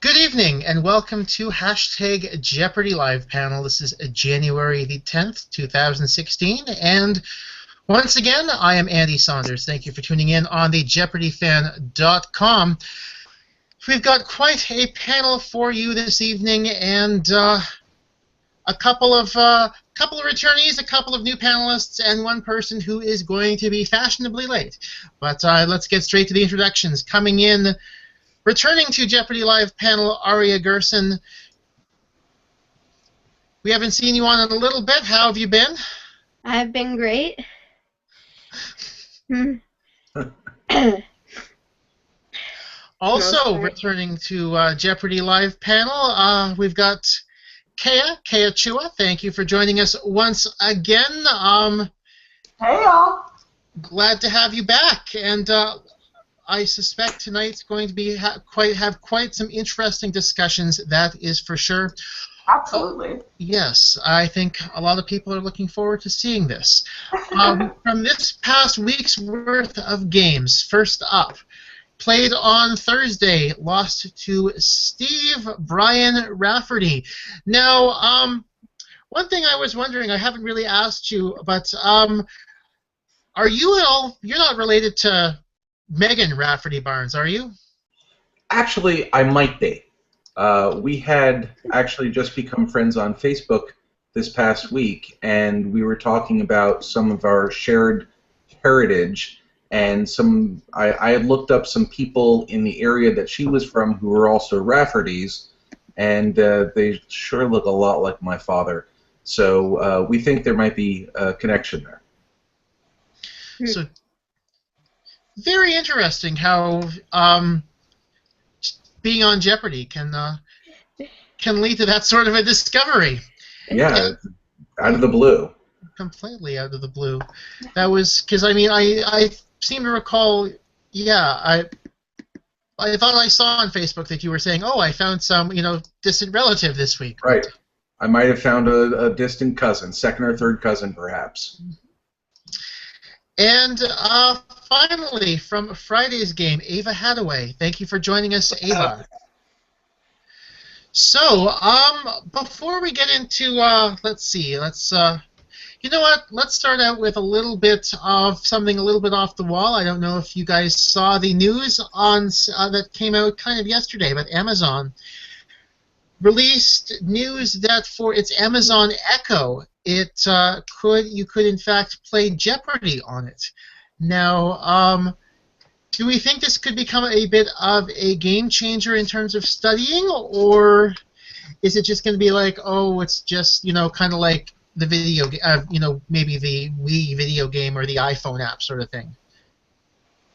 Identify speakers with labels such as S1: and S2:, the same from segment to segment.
S1: Good evening and welcome to hashtag Jeopardy Live Panel. This is January the 10th, 2016, and once again, I am Andy Saunders. Thank you for tuning in on the JeopardyFan.com. We've got quite a panel for you this evening, and a couple of returnees, a couple of new panelists, and one person who is going to be fashionably late. But let's get straight to the introductions. Coming in, returning to Jeopardy Live panel, Aria, Gerson. We haven't seen you on in a little bit. How have you been?
S2: I've been great.
S1: Also returning to Jeopardy Live panel, we've got Chua. Thank you for joining us once again.
S3: Hey, y'all.
S1: Glad to have you back, and I suspect tonight's going to be have quite some interesting discussions. That is for sure.
S3: Absolutely.
S1: Yes, I think a lot of people are looking forward to seeing this. From this past week's worth of games, first up, played on Thursday, lost to Steve Brian Rafferty. Now, one thing I was wondering, I haven't really asked you, but are you at all? You're not related to Megan Rafferty Barnes, are you?
S4: Actually, I might be. We had actually just become friends on Facebook this past week, and we were talking about some of our shared heritage, and I had looked up some people in the area that she was from who were also Raffertys, and they sure look a lot like my father. So we think there might be a connection there.
S1: So, very interesting how being on Jeopardy can lead to that sort of a discovery.
S4: Yeah, out of the blue.
S1: Completely out of the blue. That was because I mean I seem to recall. Yeah, I thought I saw on Facebook that you were saying, oh, I found some distant relative this week.
S4: Right. I might have found a distant cousin, second or third cousin, perhaps.
S1: And finally, from Friday's game, Ava Hadaway. Thank you for joining us, Ava. So, before we get into, let's see, you know what? Let's start out with a little bit of something a little bit off the wall. I don't know if you guys saw the news on that came out kind of yesterday, but Amazon released news that for its Amazon Echo, you could in fact play Jeopardy on it. Now, do we think this could become a bit of a game changer in terms of studying, or is it just going to be like, oh, it's just kind of like the video, maybe the Wii video game or the iPhone app sort of thing?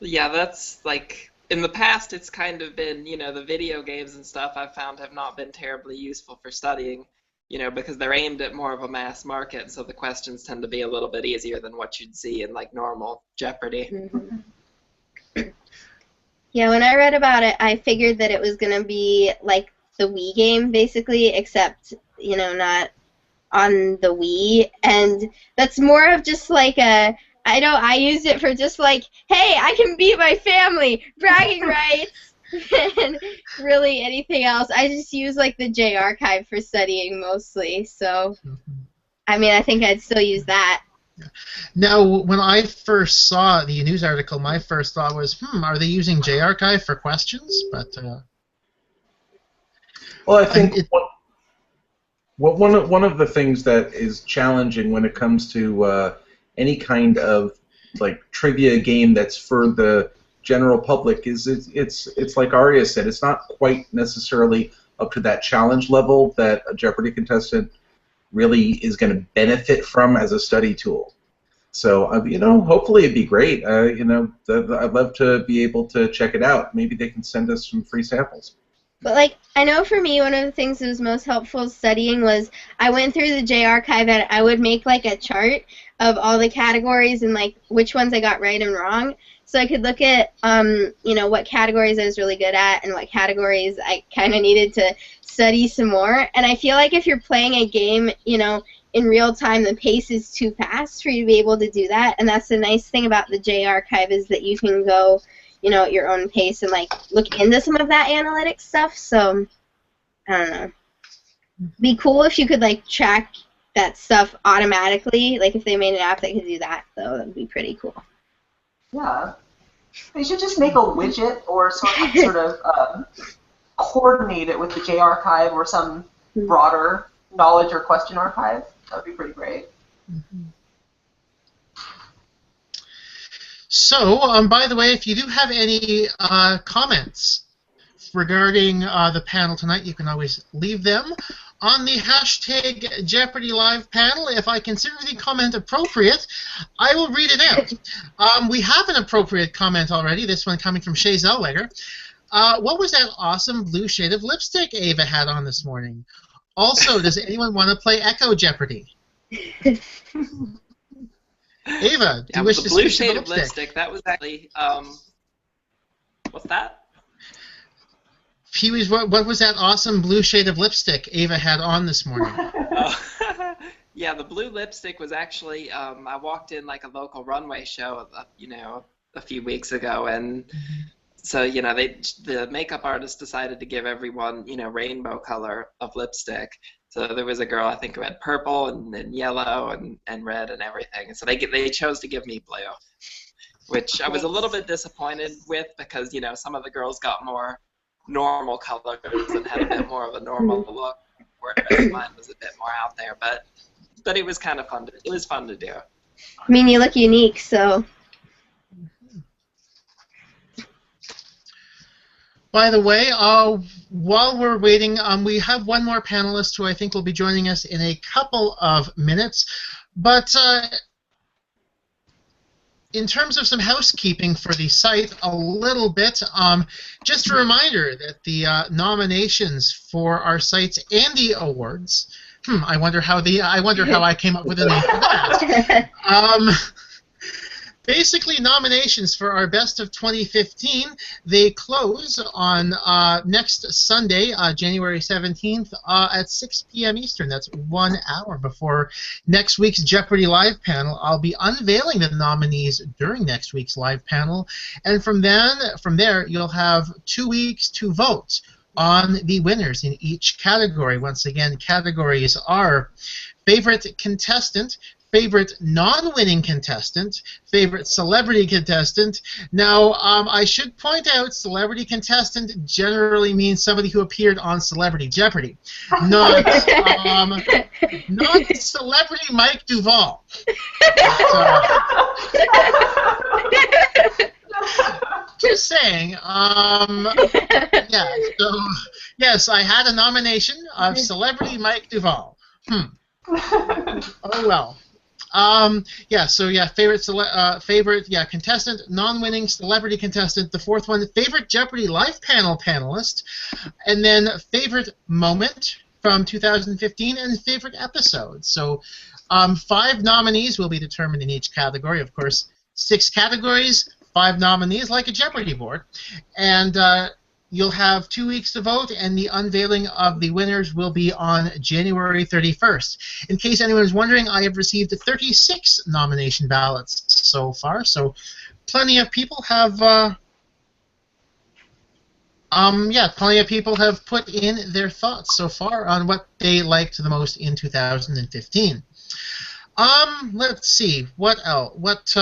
S5: Yeah, that's like in the past. It's kind of been the video games and stuff I've found have not been terribly useful for studying. Because they're aimed at more of a mass market, so the questions tend to be a little bit easier than what you'd see in like normal Jeopardy.
S2: Mm-hmm. Yeah, when I read about it, I figured that it was going to be like the Wii game, basically, except, not on the Wii. And that's more of just like I used it for just like, hey, I can beat my family, bragging rights. And really anything else. I just use like the J archive for studying mostly, so I mean I think I'd still use that.
S1: Now, when I first saw the news article, my first thought was, are they using J archive for questions? But
S4: well, I think one of the things that is challenging when it comes to any kind of like trivia game that's for the general public is it's like Aria said, it's not quite necessarily up to that challenge level that a Jeopardy contestant really is going to benefit from as a study tool. So hopefully it'd be great. I'd love to be able to check it out. Maybe they can send us some free samples.
S2: But like I know for me, one of the things that was most helpful studying was I went through the J archive and I would make like a chart of all the categories and like which ones I got right and wrong. So I could look at, what categories I was really good at and what categories I kind of needed to study some more. And I feel like if you're playing a game, in real time, the pace is too fast for you to be able to do that. And that's the nice thing about the J archive is that you can go, at your own pace and like look into some of that analytic stuff. So I don't know. Be cool if you could like track that stuff automatically. Like if they made an app that could do that, though, that would be pretty cool.
S3: Yeah. They should just make a widget or sort of coordinate it with the J archive or some broader knowledge or question archive. That would be pretty great.
S1: So, by the way, if you do have any comments regarding the panel tonight, you can always leave them on the hashtag Jeopardy Live panel. If I consider the comment appropriate, I will read it out. We have an appropriate comment already, this one coming from Shay Zellweger. What was that awesome blue shade of lipstick Ava had on this morning? Also, does anyone want to play Echo Jeopardy? Ava, do you wish to
S5: the blue
S1: speak
S5: shade
S1: to
S5: of lipstick, that was actually, what's that?
S1: What was that awesome blue shade of lipstick Ava had on this morning?
S5: Yeah, the blue lipstick was actually, I walked in like a local runway show, a few weeks ago, and so, the makeup artist decided to give everyone, rainbow color of lipstick. So there was a girl, I think, who had purple and yellow and red and everything. So they chose to give me blue, which I was a little bit disappointed with because, some of the girls got more normal colors and had a bit more of a normal look, whereas mine was a bit more out there. But it was kind of fun. It was fun to do.
S2: I mean, you look unique, so.
S1: By the way, while we're waiting, we have one more panelist who I think will be joining us in a couple of minutes. But in terms of some housekeeping for the site, a little bit, just a reminder that the nominations for our site's Andy Awards. I wonder how I came up with a name for that. Basically, nominations for our Best of 2015, they close on next Sunday, January 17th, at 6 p.m. Eastern. That's 1 hour before next week's Jeopardy Live panel. I'll be unveiling the nominees during next week's live panel, and from there, you'll have 2 weeks to vote on the winners in each category. Once again, categories are Favorite Contestant, Favorite Non-Winning Contestant, Favorite Celebrity Contestant. Now, I should point out, Celebrity Contestant generally means somebody who appeared on Celebrity Jeopardy, not Celebrity Mike Duvall. Just saying. Yes, I had a nomination of Celebrity Mike Duvall. Oh well. Favorite contestant, non-winning celebrity contestant. The fourth one, favorite Jeopardy live panelist, and then favorite moment from 2015 and favorite episode. So, 5 nominees will be determined in each category. Of course, 6 categories, 5 nominees, like a Jeopardy board, and you'll have 2 weeks to vote, and the unveiling of the winners will be on January 31st. In case anyone is wondering, I have received 36 nomination ballots so far, so plenty of people have put in their thoughts so far on what they liked the most in 2015. Let's see, what else?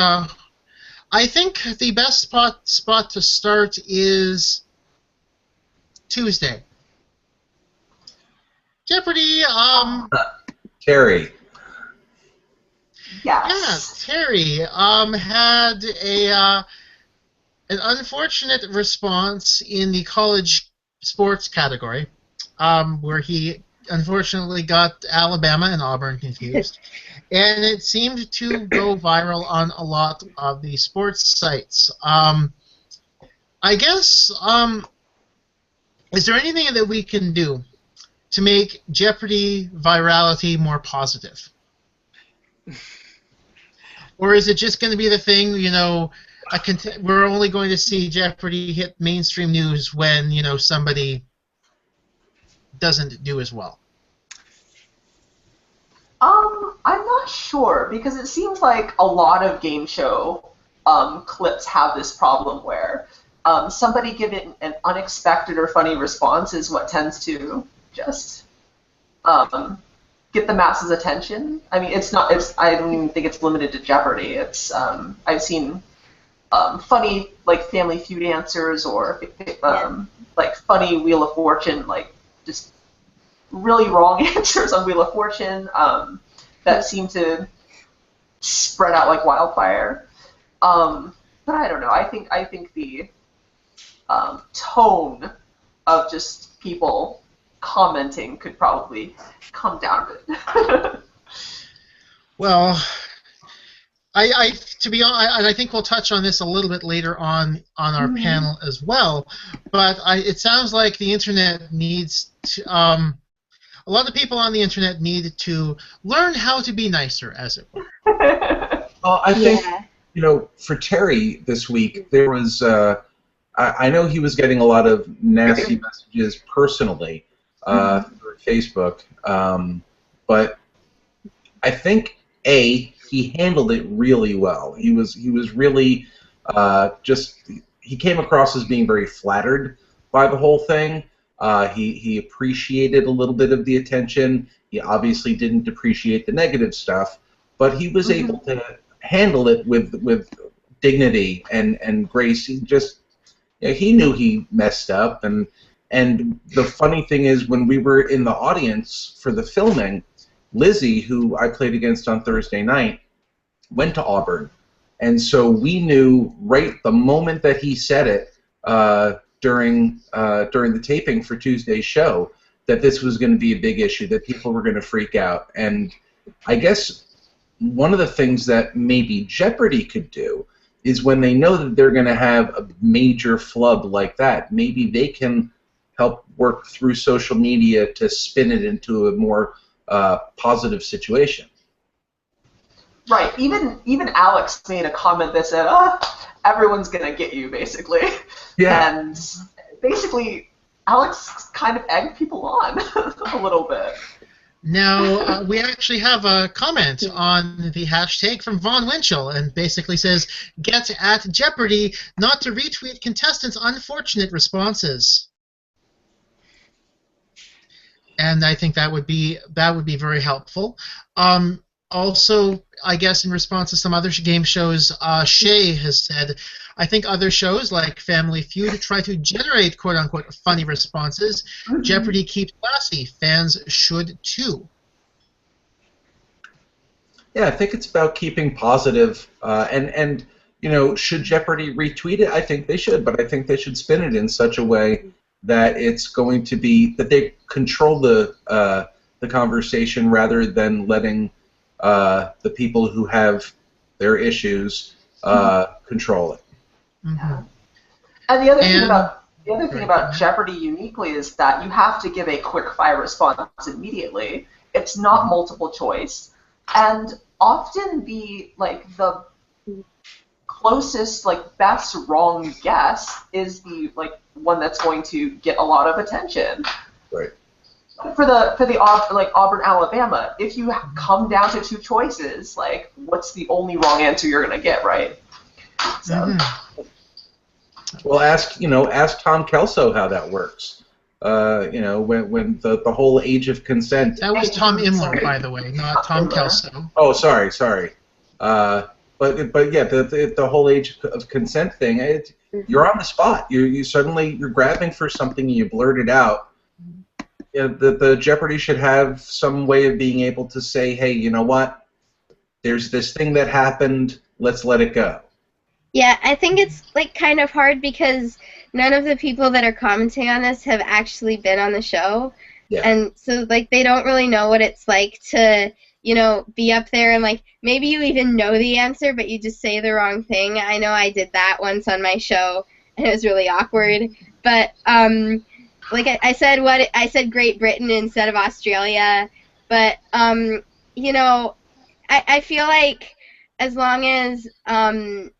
S1: I think the best spot to start is Tuesday. Jeopardy,
S4: Terry.
S3: Yes.
S1: Yeah, Terry had an unfortunate response in the college sports category, where he unfortunately got Alabama and Auburn confused, and it seemed to go viral on a lot of the sports sites. I guess. Is there anything that we can do to make Jeopardy virality more positive? Or is it just going to be the thing, we're only going to see Jeopardy hit mainstream news when, somebody doesn't do as well?
S3: I'm not sure, because it seems like a lot of game show clips have this problem where somebody giving an unexpected or funny response is what tends to just get the masses' attention. I mean, it's not. I don't even think it's limited to Jeopardy. It's I've seen funny like Family Feud answers or like funny Wheel of Fortune, like just really wrong answers on Wheel of Fortune that seem to spread out like wildfire. But I don't know. I think the tone of just people commenting could probably come down a bit.
S1: Well, to be honest, and I think we'll touch on this a little bit later on our panel as well. But it sounds like the internet needs to, a lot of people on the internet need to learn how to be nicer, as it were.
S4: Well, I think for Terry this week there was. I know he was getting a lot of nasty messages personally through Facebook, but I think he handled it really well. He was really he came across as being very flattered by the whole thing. He appreciated a little bit of the attention. He obviously didn't appreciate the negative stuff, but he was able to handle it with dignity and grace. He knew he messed up, and the funny thing is, when we were in the audience for the filming, Lizzie, who I played against on Thursday night, went to Auburn, and so we knew right the moment that he said it during the taping for Tuesday's show that this was going to be a big issue, that people were going to freak out. And I guess one of the things that maybe Jeopardy could do is when they know that they're going to have a major flub like that, maybe they can help work through social media to spin it into a more positive situation.
S3: Right. Even Alex made a comment that said, everyone's going to get you, basically.
S4: Yeah.
S3: And basically, Alex kind of egged people on a little bit.
S1: Now, we actually have a comment on the hashtag from Vaughn Winchell, and basically says, "Get at Jeopardy, not to retweet contestants' unfortunate responses." And I think that would be very helpful. Also, I guess in response to some other game shows, Shay has said, "I think other shows like Family Feud try to generate quote-unquote funny responses. Jeopardy keeps classy. Fans should too."
S4: Yeah, I think it's about keeping positive, and should Jeopardy retweet it? I think they should, but I think they should spin it in such a way that it's going to be that they control the conversation rather than letting the people who have their issues control it.
S3: Mm-hmm. And the other thing about Jeopardy uniquely is that you have to give a quick fire response immediately. It's not multiple choice, and often the closest best wrong guess is the one that's going to get a lot of attention.
S4: Right.
S3: For the Auburn, Alabama, if you come down to two choices, what's the only wrong answer you're gonna get, right? So.
S4: Well, ask Tom Kelso how that works. When the whole age of consent.
S1: That was Tom Imler, by the way, not Tom Kelso.
S4: Oh, sorry. But yeah, the whole age of consent thing. You're on the spot. You're grabbing for something and you blurt it out. The Jeopardy should have some way of being able to say, hey, you know what? There's this thing that happened. Let's let it go.
S2: Yeah, I think it's kind of hard because none of the people that are commenting on this have actually been on the show.
S4: Yeah.
S2: And so they don't really know what it's like to, be up there and maybe you even know the answer but you just say the wrong thing. I know I did that once on my show and it was really awkward. But I said Great Britain instead of Australia, but I feel like as long as I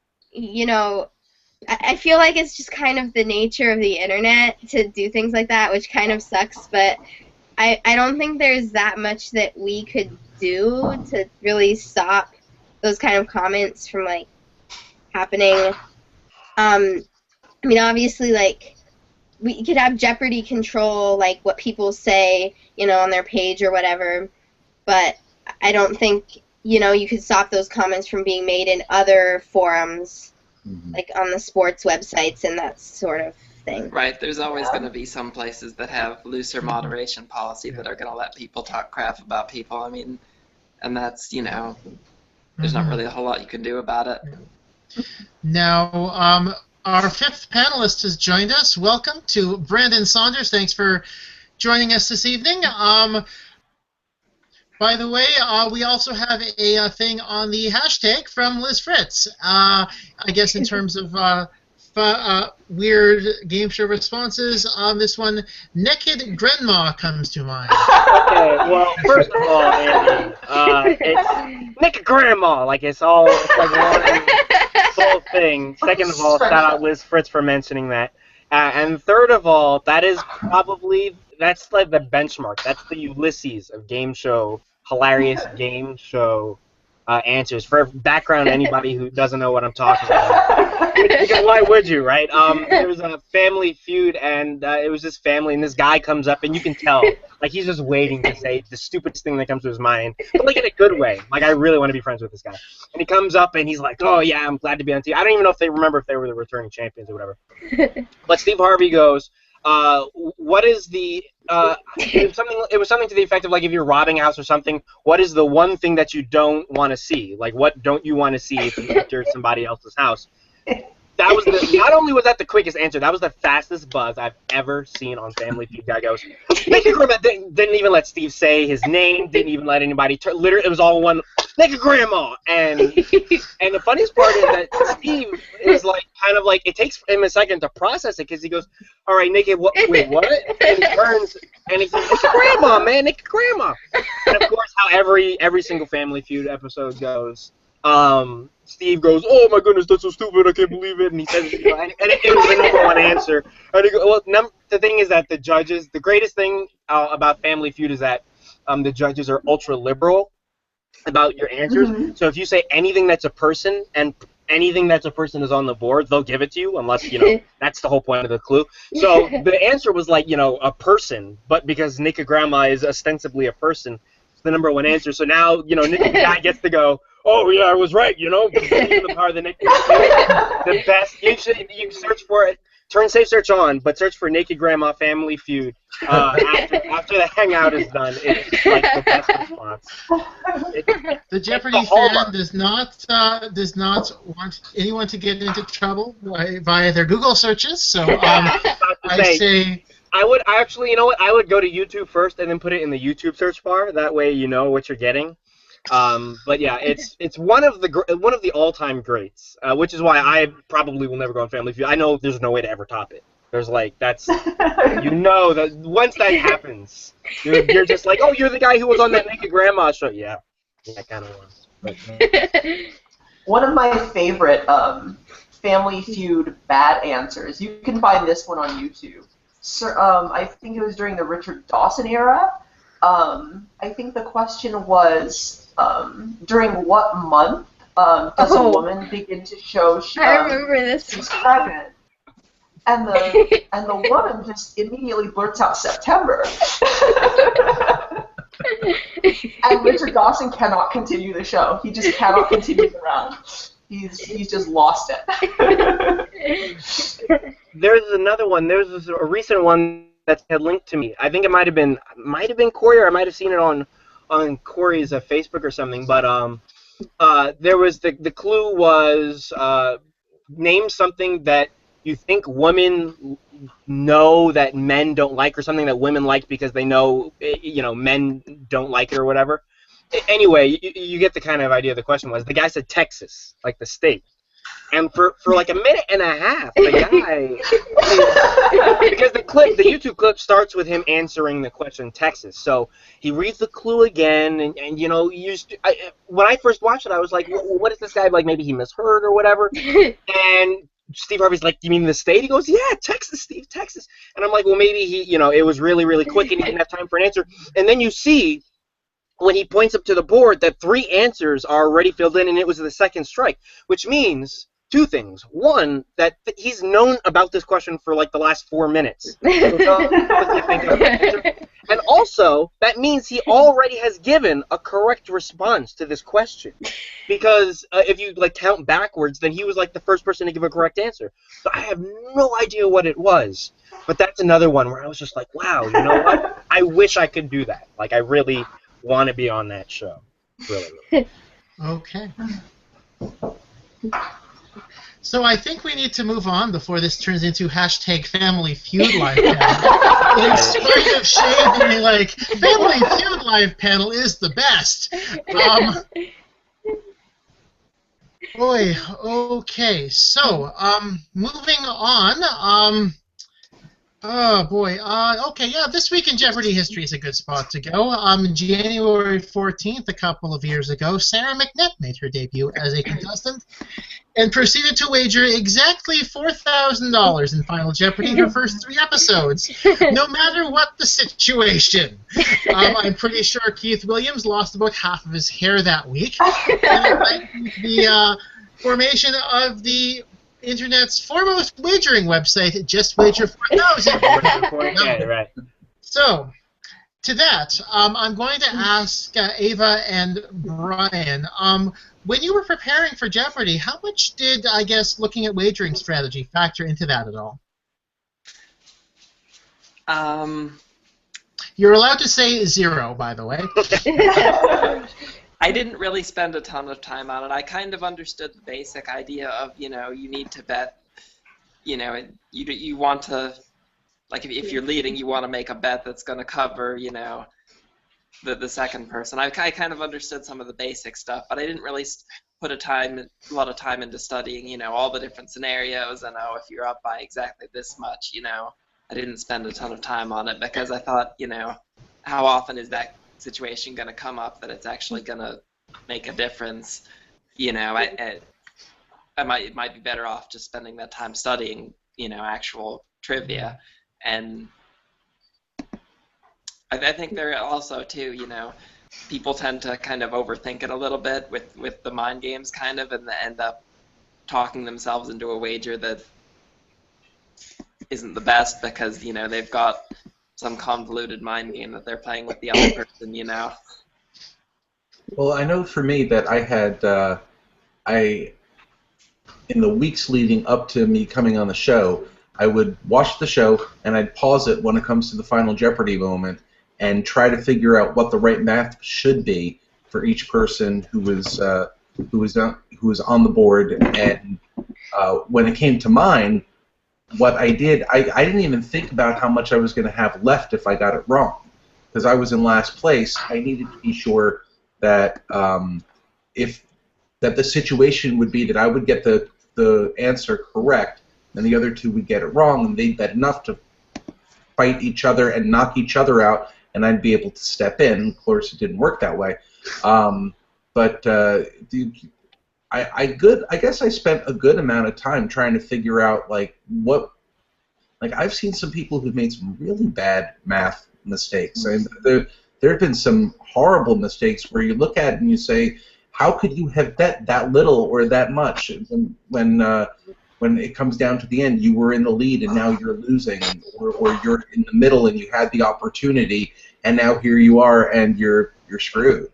S2: feel like it's just kind of the nature of the internet to do things like that, which kind of sucks, but I don't think there's that much that we could do to really stop those kind of comments from happening. I mean, obviously we could have Jeopardy control like what people say, on their page or whatever, but I don't think, you could stop those comments from being made in other forums, like on the sports websites and that sort of thing.
S5: Right, there's always going to be some places that have looser moderation policy that are going to let people talk crap about people. I mean, and that's, there's not really a whole lot you can do about it.
S1: Now, our fifth panelist has joined us. Welcome to Brandon Saunders. Thanks for joining us this evening. By the way, we also have a thing on the hashtag from Liz Fritz. I guess in terms of weird game show responses, this one, Naked Grandma comes to mind.
S6: Okay, well, first of all, Andy, it's Naked Grandma. It's like one whole thing. Second of all, shout out Liz Fritz for mentioning that. And third of all, that's like the benchmark. That's the Ulysses of game show, hilarious game show answers. For background, anybody who doesn't know what I'm talking about. Because why would you, right? There was a Family Feud, and it was this family, and this guy comes up, and you can tell, he's just waiting to say the stupidest thing that comes to his mind, but in a good way. I really want to be friends with this guy. And he comes up, and he's like, oh, yeah, I'm glad to be on TV. I don't even know if they remember if they were the returning champions or whatever. But Steve Harvey goes, what is the, it was something to the effect of, if you're robbing a house or something, what is the one thing that you don't want to see? What don't you want to see if you enter somebody else's house? That was not only was that the quickest answer, that was the fastest buzz I've ever seen on Family Feud. Guy goes, Naked Grandma, didn't even let Steve say his name, didn't even let anybody, literally, it was all one, Naked Grandma! And the funniest part is that Steve is it takes him a second to process it, because he goes, all right, Naked, wait, what? And he turns, and he says, Naked Grandma, man, Naked Grandma! And of course, how every single Family Feud episode goes, Steve goes, oh my goodness, that's so stupid, I can't believe it, and he says, and it was the number one answer. And he goes, the thing is that the judges, the greatest thing about Family Feud is that the judges are ultra liberal about your answers. Mm-hmm. So if you say anything that's a person, and anything that's a person is on the board, they'll give it to you, unless, that's the whole point of the clue. So the answer was a person, but because Naked Grandma is ostensibly a person, it's the number one answer. So now, the guy gets to go, oh yeah, I was right, the power of the Naked Grandma. The best. You search for it. Turn Safe Search on, but search for Naked Grandma Family Feud. After the hangout is done, it's the best response.
S1: The Jeopardy fan does not want anyone to get into trouble via their Google searches. So I say.
S6: I would actually, I would go to YouTube first and then put it in the YouTube search bar. That way, you know what you're getting. But yeah, it's one of the all-time greats, which is why I probably will never go on Family Feud. I know there's no way to ever top it. There's that's that once that happens, you're just like, oh, you're the guy who was on that Naked Grandma show. Yeah, that kind of was. But,
S3: one of my favorite Family Feud bad answers. You can find this one on YouTube. I think it was during the Richard Dawson era. I think the question was, during what month does a woman begin to show
S2: I remember this.
S3: she's pregnant? And the woman just immediately blurts out September. And Richard Dawson cannot continue the show. He just cannot continue the round. He's just lost it.
S6: There's another one. There's a recent one that had linked to me. I think it might have been Corey, or I might have seen it on Corey's Facebook or something. But there was the clue was name something that you think women know that men don't like, or something that women like because they know men don't like it or whatever. Anyway, you get the kind of idea the question was. The guy said Texas, like the state. And for a minute and a half, the guy because the YouTube clip starts with him answering the question Texas. So he reads the clue again, and when I first watched it, I was like, well, what is this guy, maybe he misheard or whatever? And Steve Harvey's like, you mean the state? He goes, yeah, Texas, Steve, Texas. And I'm like, well, maybe it was really, really quick and he didn't have time for an answer. And then you see, when he points up to the board, that 3 answers are already filled in, and it was the second strike, which means two things. One, that he's known about this question for like the last 4 minutes. So and also, that means he already has given a correct response to this question. Because if you like count backwards, then he was like the first person to give a correct answer. So I have no idea what it was. But that's another one where I was just like, wow, you know what? I wish I could do that. Like, I really want to be on that show. Really.
S1: Okay. So I think we need to move on before this turns into hashtag Family Feud live panel. In spite of Shay being like, Family Feud live panel is the best. Boy, okay. So, moving on. Oh boy. Okay, yeah, this week in Jeopardy history is a good spot to go. January 14th, a couple of years ago, Sarah McNett made her debut as a contestant and proceeded to wager exactly $4,000 in Final Jeopardy her first 3 episodes, no matter what the situation. I'm pretty sure Keith Williams lost about half of his hair that week. And it might be the formation of the Internet's foremost wagering website, Just Wager 4,000.
S6: Right.
S1: So, to that, I'm going to ask Ava and Brian, when you were preparing for Jeopardy, how much did, I guess, looking at wagering strategy factor into that at all? You're allowed to say 0, by the way.
S5: I didn't really spend a ton of time on it. I kind of understood the basic idea of, you need to bet, you want to, like, if you're leading, you want to make a bet that's going to cover, the second person. I kind of understood some of the basic stuff, but I didn't really put a lot of time into studying, all the different scenarios and, if you're up by exactly this much, I didn't spend a ton of time on it because I thought, how often is that situation going to come up that it's actually going to make a difference? I might be better off just spending that time studying, actual trivia. And I think there also, too, people tend to kind of overthink it a little bit with the mind games, kind of, and end up talking themselves into a wager that isn't the best because, they've got some convoluted mind game that they're playing with the other person,
S4: Well, I know for me that I had, in the weeks leading up to me coming on the show, I would watch the show and I'd pause it when it comes to the Final Jeopardy moment and try to figure out what the right math should be for each person who was on the board. And when it came to mine, what I did, I didn't even think about how much I was going to have left if I got it wrong, because I was in last place. I needed to be sure that that the situation would be that I would get the answer correct, and the other two would get it wrong, and they'd bet enough to fight each other and knock each other out, and I'd be able to step in. Of course, it didn't work that way, I guess I spent a good amount of time trying to figure out I've seen some people who've made some really bad math mistakes. And there have been some horrible mistakes where you look at it and you say, how could you have bet that little or that much? When it comes down to the end, you were in the lead and now you're losing, or you're in the middle and you had the opportunity and now here you are and you're screwed.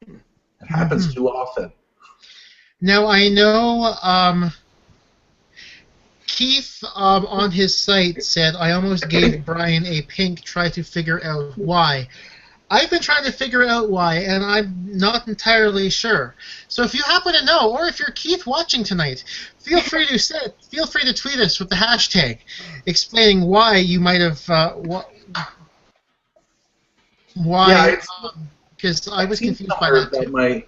S4: It happens too often.
S1: Now, I know Keith on his site said, I almost gave Brian a pink, try to figure out why. I've been trying to figure out why, and I'm not entirely sure. So if you happen to know, or if you're Keith watching tonight, feel free to tweet us with the hashtag explaining why you might have because I was confused by that too.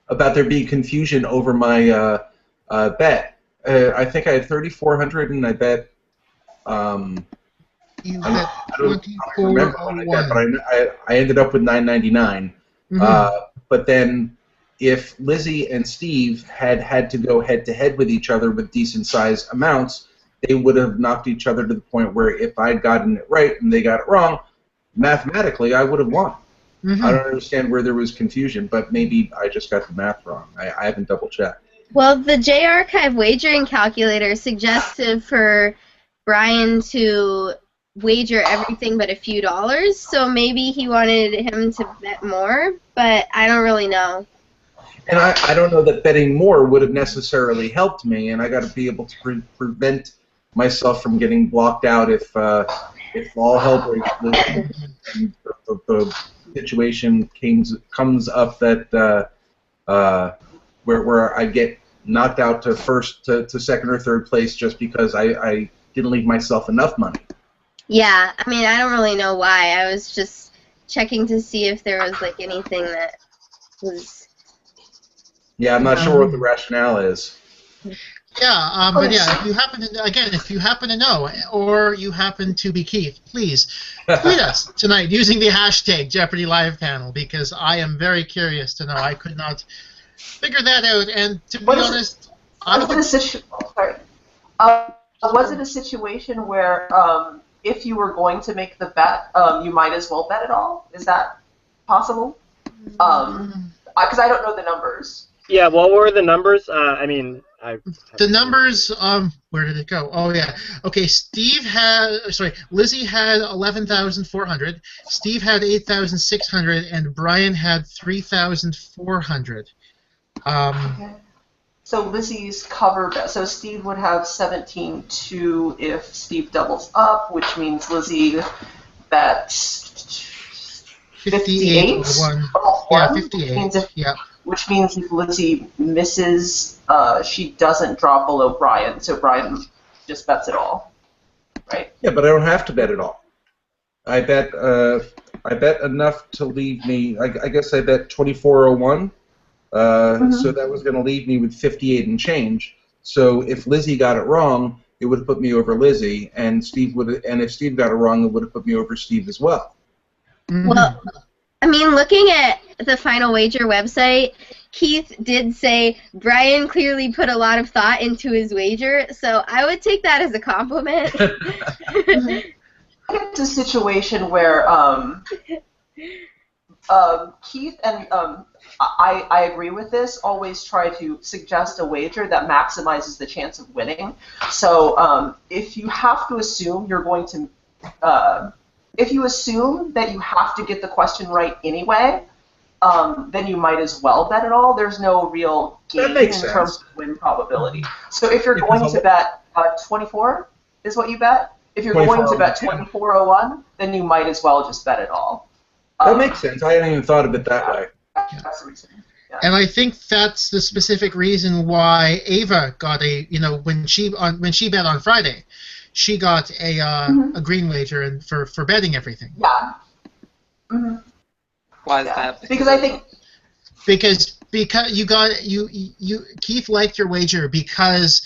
S4: About there being confusion over my bet. I think I had 3,400, and I bet.
S1: You
S4: I
S1: bet
S4: don't remember what I bet, but I ended up with 999. But then, if Lizzie and Steve had to go head-to-head with each other with decent-sized amounts, they would have knocked each other to the point where if I'd gotten it right and they got it wrong, mathematically I would have won. I don't understand where there was confusion, but maybe I just got the math wrong. I haven't double-checked.
S2: Well, the J-Archive wagering calculator suggested for Brian to wager everything but a few dollars, so maybe he wanted him to bet more, but I don't really know.
S4: And I don't know that betting more would have necessarily helped me, and I got to be able to prevent myself from getting blocked out if all hell breaks loose and the situation comes up that where I get knocked out to second or third place just because I didn't leave myself enough money.
S2: Yeah, I mean, I don't really know why. I was just checking to see if there was like anything that was.
S4: Yeah, I'm not sure what the rationale is.
S1: Yeah, but yeah, if you happen to know, or you happen to be Keith, please tweet us tonight using the hashtag Jeopardy Live Panel, because I am very curious to know. I could not figure that out, and to be honest,
S3: was it a situation where if you were going to make the bet, you might as well bet it all? Is that possible? Because I don't know the numbers.
S6: Yeah, what were the numbers? I mean,
S1: the numbers. Where did it go? Oh yeah. Okay. Lizzie had 11,400. Steve had 8,600, and Brian had 3,400.
S3: Okay. So Lizzie's cover bet. So Steve would have 17-2 if Steve doubles up, which means Lizzie bets 58.
S1: 58.
S3: Which means if Lizzie misses, she doesn't drop below Brian, so Brian just bets it all, right?
S4: Yeah, but I don't have to bet it all. I bet enough to leave me. I guess I bet 2401. So that was going to leave me with 58 and change. So if Lizzie got it wrong, it would have put me over Lizzie, and if Steve got it wrong, it would have put me over Steve as well.
S2: Well, I mean, looking at the Final Wager website, Keith did say Brian clearly put a lot of thought into his wager, so I would take that as a compliment.
S3: It's a situation where Keith and I agree with this. Always try to suggest a wager that maximizes the chance of winning. So if you have to assume you're going to if you assume that you have to get the question right anyway, then you might as well bet it all. There's no real gain in terms of win probability. So if you're going to bet 24 is what you bet. If you're going to bet 2401, then you might as well just bet it all.
S4: That makes sense. I hadn't even thought of it that way.
S3: That's the reason. Yeah.
S1: And I think that's the specific reason why Ava got when she bet on Friday, she got a green wager and for betting everything.
S3: Yeah. Mm-hmm.
S5: Why is that?
S3: Because I think
S1: because Keith liked your wager because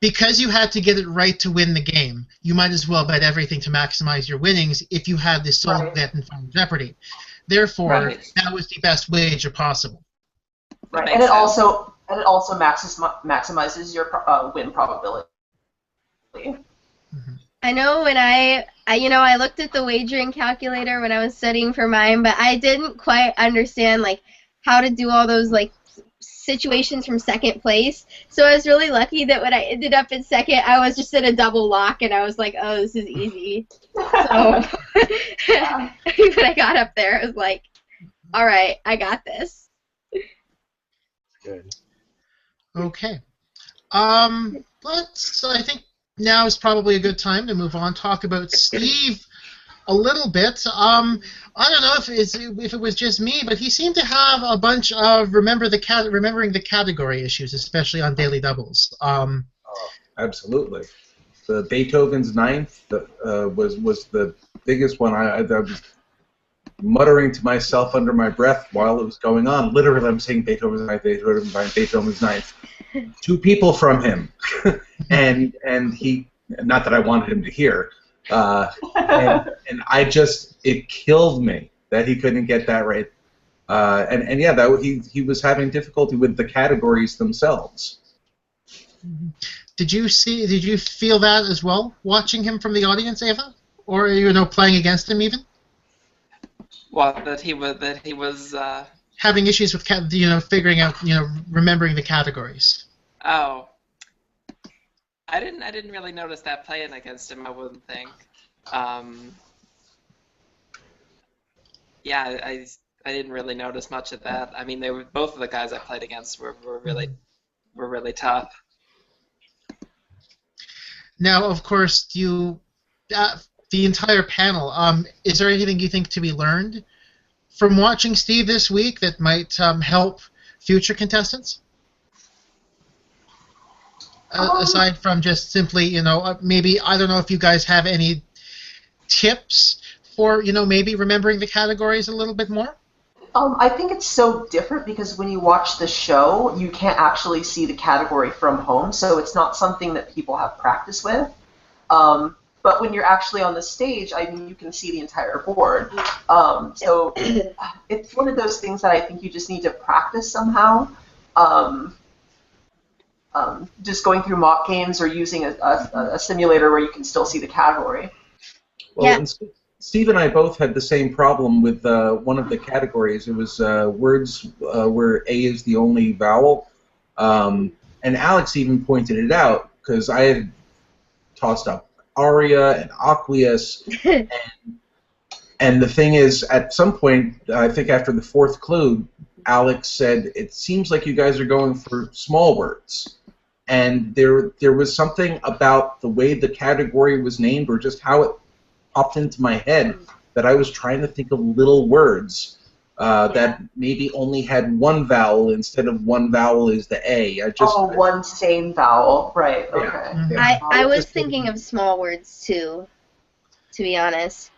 S1: you had to get it right to win the game. You might as well bet everything to maximize your winnings if you had the sole bet in Final Jeopardy. Therefore, that was the best wager possible.
S3: Right, and it also maximizes your win probability.
S2: I know when I looked at the wagering calculator when I was studying for mine, but I didn't quite understand like how to do all those like situations from second place. So I was really lucky that when I ended up in second, I was just in a double lock, and I was like, oh, this is easy. So when I got up there, I was like, all right, I got this.
S6: Good.
S1: Okay. I think now is probably a good time to move on, talk about Steve a little bit. I don't know if it was just me, but he seemed to have a bunch of remembering the category issues, especially on daily doubles.
S4: Absolutely. The Beethoven's Ninth was the biggest one. I was muttering to myself under my breath while it was going on. Literally, I'm saying Beethoven's Ninth, Beethoven's Ninth. 2 people from him, and he. Not that I wanted him to hear. And it killed me that he couldn't get that right. He was having difficulty with the categories themselves.
S1: Did you feel that as well, watching him from the audience, Ava? Or playing against him even?
S5: Well, that he was
S1: having issues with figuring out remembering the categories.
S5: Oh, I didn't really notice that playing against him. I wouldn't think. Yeah, I didn't really notice much of that. I mean, both of the guys I played against were really tough.
S1: Now, of course, the entire panel. Is there anything you think to be learned from watching Steve this week that might help future contestants? Aside from just simply, maybe, I don't know if you guys have any tips for, maybe remembering the categories a little bit more?
S3: I think it's so different because when you watch the show, you can't actually see the category from home, so it's not something that people have practice with. But when you're actually on the stage, I mean, you can see the entire board. So it's one of those things that I think you just need to practice somehow. Just going through mock games or using a simulator where you can still see the category.
S4: Well,
S2: Yeah.
S4: and Steve and I both had the same problem with one of the categories. It was words where A is the only vowel. And Alex even pointed it out because I had tossed up Aria and Aqueous. And the thing is, at some point, I think after the fourth clue, Alex said, it seems like you guys are going for small words. And there was something about the way the category was named or just how it popped into my head that I was trying to think of little words that maybe only had one vowel instead of one vowel is the A.
S3: One same vowel, right? Okay.
S4: Yeah.
S2: I was thinking of small words too, to be honest.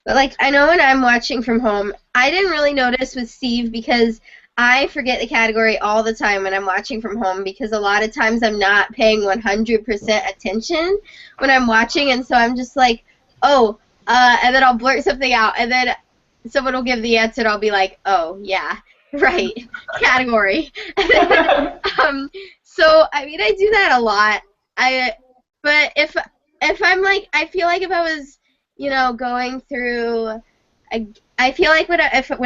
S2: But like, I know when I'm watching from home, I didn't really notice with Steve because I forget the category all the time when I'm watching from home because a lot of times I'm not paying 100% attention when I'm watching, and so I'm just like, oh, and then I'll blurt something out, and then someone will give the answer, and I'll be like, oh, yeah, right, category. So, I mean, I do that a lot. But if I'm like, I feel like if I was, going through, I feel like when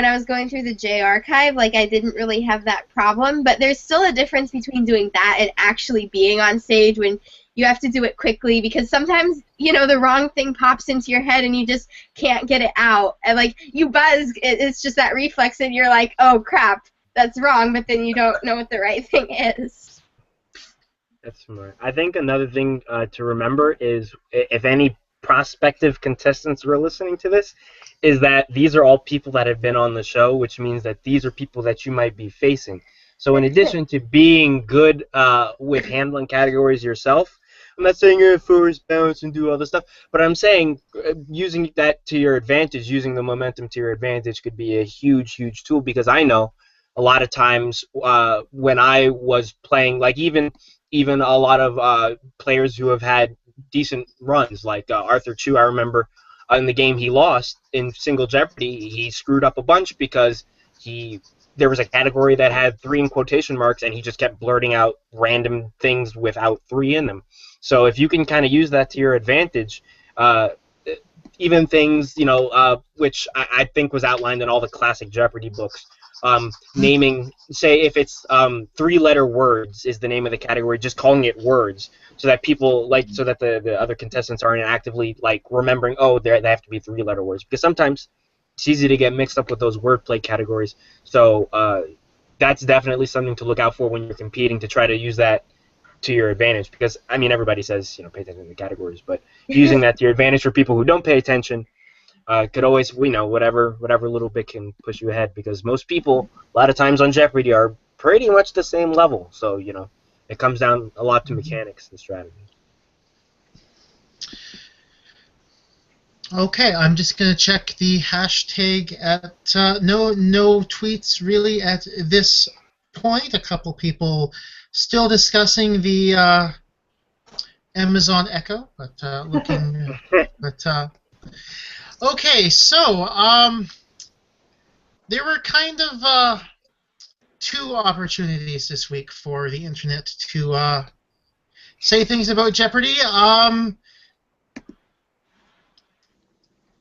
S2: I was going through the J archive, like I didn't really have that problem. But there's still a difference between doing that and actually being on stage when you have to do it quickly because sometimes, the wrong thing pops into your head and you just can't get it out. And like you buzz, it's just that reflex and you're like, oh crap, that's wrong, but then you don't know what the right thing is.
S6: That's smart. I think another thing to remember is if any prospective contestants were listening to this, is that these are all people that have been on the show, which means that these are people that you might be facing. So in addition to being good with handling categories yourself, I'm not saying you're first bounce and do all this stuff, but I'm saying using that to your advantage, using the momentum to your advantage could be a huge, huge tool because I know a lot of times when I was playing, like even a lot of players who have had decent runs, like Arthur Chua, I remember in the game he lost in single Jeopardy, he screwed up a bunch because there was a category that had 3 in quotation marks, and he just kept blurting out random things without 3 in them. So if you can kind of use that to your advantage, even things, which I think was outlined in all the classic Jeopardy books, naming, say if it's 3-letter words is the name of the category, just calling it words, so that people so that the other contestants aren't actively remembering, oh, they have to be 3-letter words, because sometimes it's easy to get mixed up with those wordplay categories. So that's definitely something to look out for when you're competing, to try to use that to your advantage, because I mean everybody says pay attention to the categories, but using that to your advantage for people who don't pay attention could always, whatever little bit can push you ahead, because most people a lot of times on Jeopardy are pretty much the same level, so it comes down a lot to mechanics and strategy.
S1: Okay, I'm just going to check the hashtag at no tweets really at this point. A couple people still discussing the Amazon Echo, but looking okay, so there were kind of 2 opportunities this week for the internet to say things about Jeopardy.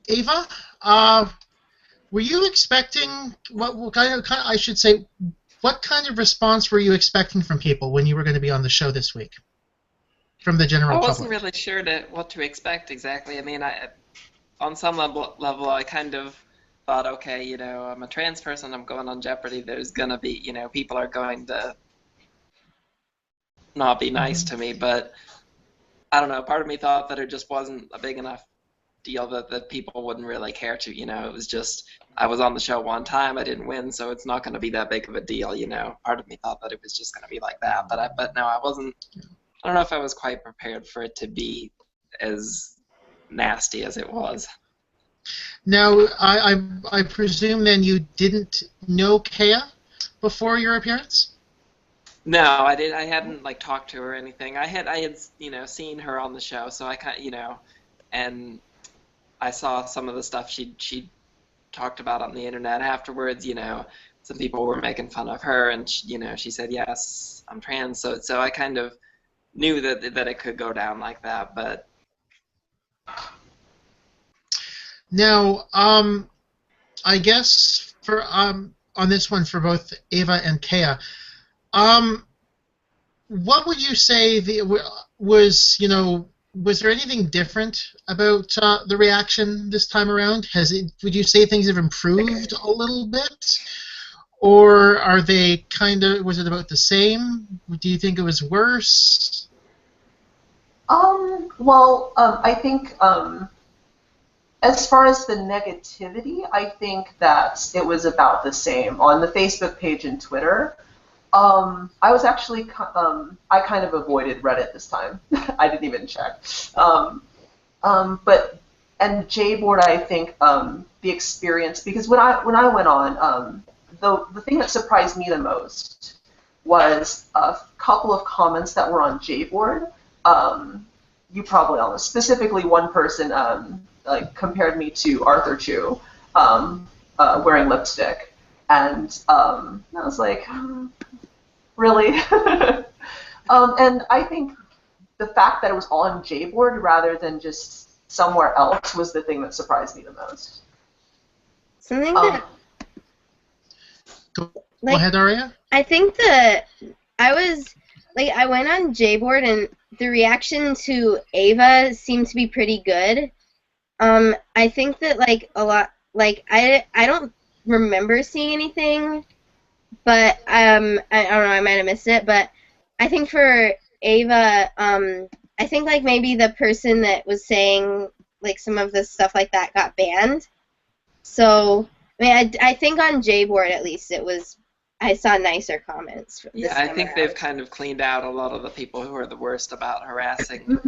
S1: Ava, Were you expecting what kind of I should say? What kind of response were you expecting from people when you were going to be on the show this week? From the general
S5: I
S1: public.
S5: wasn't really sure what to expect exactly. I mean, on some level, I kind of thought, okay, you know, I'm a trans person, I'm going on Jeopardy, there's going to be, you know, people are going to not be nice to me, but I don't know, part of me thought that it just wasn't a big enough deal that people wouldn't really care to, you know, it was just, I was on the show one time, I didn't win, so it's not going to be that big of a deal, you know. Part of me thought that it was just going to be like that, but no, I wasn't, I don't know if I was quite prepared for it to be as nasty as it was.
S1: Now, I presume then you didn't know Kea before your appearance?
S5: No, I hadn't like talked to her or anything. I had you know, seen her on the show, so I kind of, you know, and I saw some of the stuff she talked about on the internet afterwards. You know, some people were making fun of her, and you know, she said, yes, I'm trans. So I kind of knew that it could go down like that, but.
S1: Now, I guess for on this one for both Ava and Kea, what would you say was, you know, was there anything different about the reaction this time around? Would you say things have improved a little bit, or are they was it about the same? Do you think it was worse?
S3: Well, I think as far as the negativity, I think that it was about the same. On the Facebook page and Twitter, I was actually, I kind of avoided Reddit this time. I didn't even check. And J-Board, I think the experience, because when I went on, the thing that surprised me the most was a couple of comments that were on J-Board. You probably all know. Specifically, one person like compared me to Arthur Chu wearing lipstick, and I was like, really? And I think the fact that it was on J-Board rather than just somewhere else was the thing that surprised me the most.
S2: Something that
S1: Go ahead, Aria.
S2: I think that I went on J-Board and the reaction to Ava seemed to be pretty good. I think that I don't remember seeing anything, but I don't know, I might have missed it. But I think for Ava, I think like maybe the person that was saying like some of the stuff like that got banned. So I mean, I think on J-Board at least I saw nicer comments.
S5: Yeah, I think they've kind of cleaned out a lot of the people who are the worst about harassing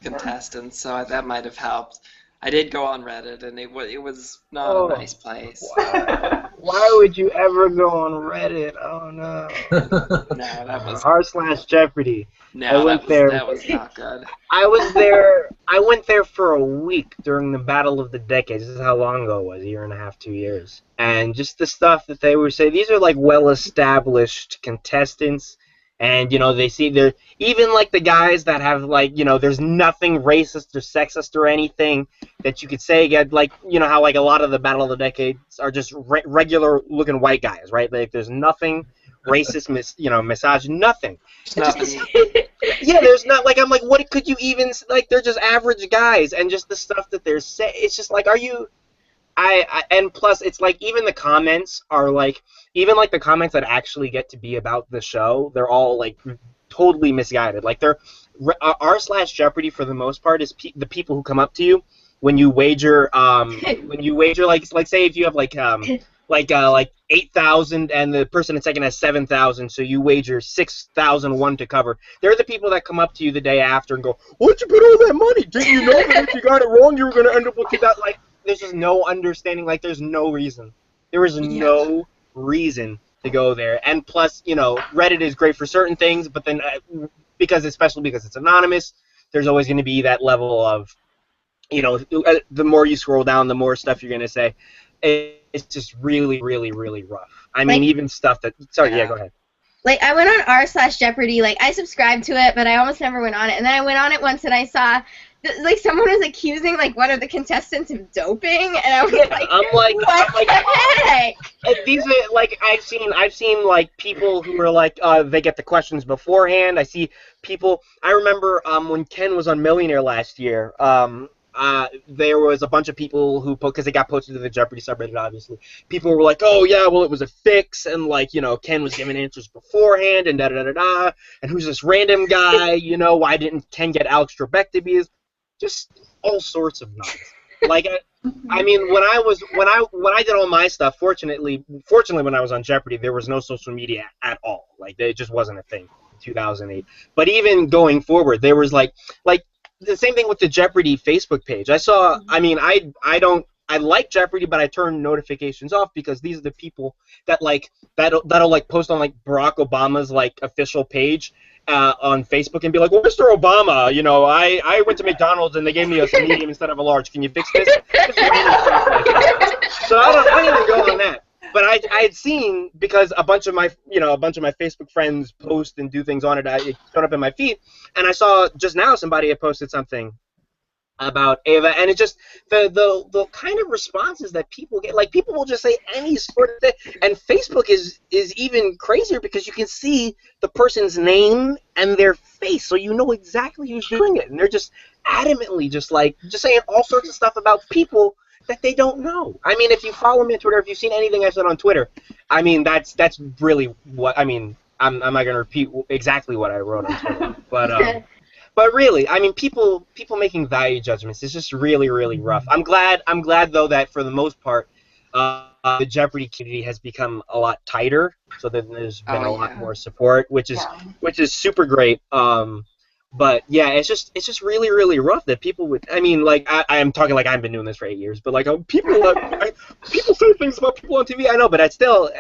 S5: contestants, so that might have helped. I did go on Reddit, and it was not a nice place.
S6: Why would you ever go on Reddit? Oh no.
S5: No, that was
S6: r/Jeopardy.
S5: No, that was not good.
S6: I went there for a week during the Battle of the Decades. This is how long ago it was, a year and a half, 2 years. And just the stuff that they were saying, these are like well-established contestants. And, you know, they see they're even like the guys that have like, you know, there's nothing racist or sexist or anything that you could say, like, you know, how like a lot of the Battle of the Decades are just regular looking white guys, right? Like there's nothing racist, misogynist, nothing. Yeah, there's not, like, I'm like, what could you even, like, they're just average guys, and just the stuff that they're saying, it's just like, are you, and plus, it's like, even the comments are like, even like the comments that actually get to be about the show, they're all like totally misguided. Like they're r/Jeopardy for the most part is the people who come up to you when you wager, like say if you have like 8,000 and the person in second has 7,000, so you wager 6,001 to cover. They're the people that come up to you the day after and go, "What'd you put all that money? Didn't you know that if you got it wrong, you were going to end up with that?" Like, there's just no understanding. Like, there's no reason. There is no reason to go there. And plus, you know, Reddit is great for certain things, but then especially because it's anonymous, there's always going to be that level of, you know, the more you scroll down, the more stuff you're going to say. It's just really, really, really rough. I mean, even stuff that... Sorry, yeah, go ahead.
S2: Like, I went on r/Jeopardy. Like, I subscribed to it, but I almost never went on it. And then I went on it once, and I saw like someone was accusing like one of the contestants of doping, and I was like, what the heck?
S6: These are like I've seen like people who are like they get the questions beforehand. I see people. I remember when Ken was on Millionaire last year. There was a bunch of people who, because it got posted to the Jeopardy subreddit, obviously. People were like, "Oh yeah, well it was a fix," and like Ken was giving answers beforehand, and da da da da. And who's this random guy? Why didn't Ken get Alex Trebek to be his? Just all sorts of nonsense. Like, I mean, when I did all my stuff, fortunately, when I was on Jeopardy, there was no social media at all. Like, it just wasn't a thing in 2008. But even going forward, there was like the same thing with the Jeopardy Facebook page. I saw. I mean, I like Jeopardy, but I turn notifications off because these are the people that that'll like post on like Barack Obama's like official page on Facebook and be like, well, Mr. Obama, I went to McDonald's and they gave me a medium instead of a large. Can you fix this? Just random stuff like that. So I don't even go on that. But I had seen, because a bunch of my Facebook friends post and do things on it, it showed up in my feed, and I saw just now somebody had posted something about Ava, and it just the kind of responses that people get, like people will just say any sort of thing, and Facebook is even crazier because you can see the person's name and their face, so you know exactly who's doing it, and they're just adamantly just saying all sorts of stuff about people that they don't know. I mean, if you follow me on Twitter, if you've seen anything I said on Twitter, I mean, that's really what, I mean, I'm not going to repeat exactly what I wrote on Twitter, but really, I mean, people making value judgments is just really, really rough. I'm glad though that for the most part, the Jeopardy community has become a lot tighter, so that there's been a lot more support, which is super great. But yeah, it's just really, really rough that people would. I mean, like I'm talking like I've been doing this for 8 years, but like people say things about people on TV. I know, but it's still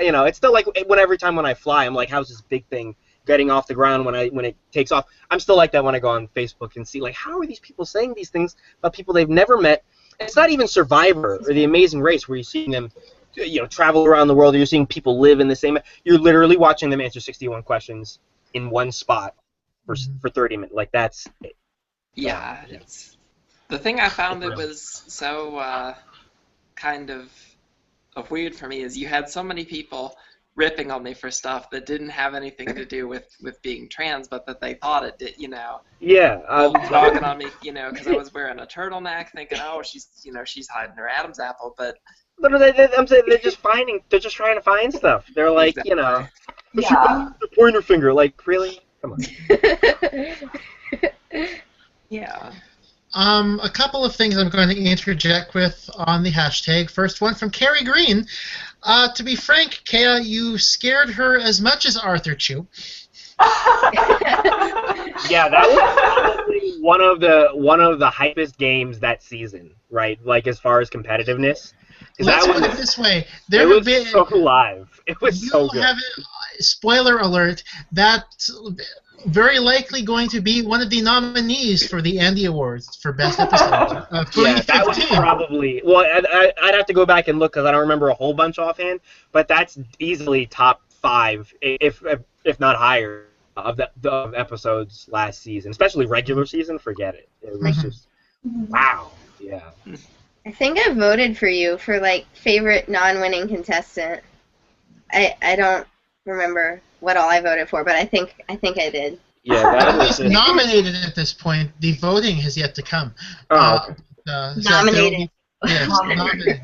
S6: like every time when I fly, I'm like, how's this big thing getting off the ground when it takes off? I'm still like that when I go on Facebook and see like, how are these people saying these things about people they've never met? And it's not even Survivor or The Amazing Race where you're seeing them travel around the world, or you're seeing people live in the same. You're literally watching them answer 61 questions in one spot for 30 minutes. Like, that's it.
S5: Yeah, it's the thing I found that was so kind of weird for me is you had so many people ripping on me for stuff that didn't have anything to do with being trans, but that they thought it did,
S6: Yeah.
S5: Talking on me, because I was wearing a turtleneck, thinking, oh, she's hiding her Adam's apple, but.
S6: I'm saying they're just trying to find stuff. They're like,
S5: exactly.
S6: The pointer finger, like, really? Come on.
S5: Yeah.
S1: A couple of things I'm going to interject with on the hashtag. First one from Carrie Green. To be frank, Kea, you scared her as much as Arthur Chu.
S6: Yeah, that was probably one of the hypest games that season, right? Like, as far as competitiveness.
S1: Let's put it this way:
S6: it was so live. It was so good.
S1: Spoiler alert! That's very likely going to be one of the nominees for the Andy Awards for Best Episode of 2015.
S6: Yeah, that was probably. Well, I'd have to go back and look because I don't remember a whole bunch offhand. But that's easily top 5, if not higher, of the episodes last season, especially regular season. Forget it. It was just wow. Yeah.
S2: I think I voted for you for like favorite non-winning contestant. I don't remember what all I voted for, but I think I did.
S6: Yeah, that
S1: at least nominated at this point. The voting has yet to come.
S6: Oh,
S2: okay. Nominated.
S1: Yes, nominated.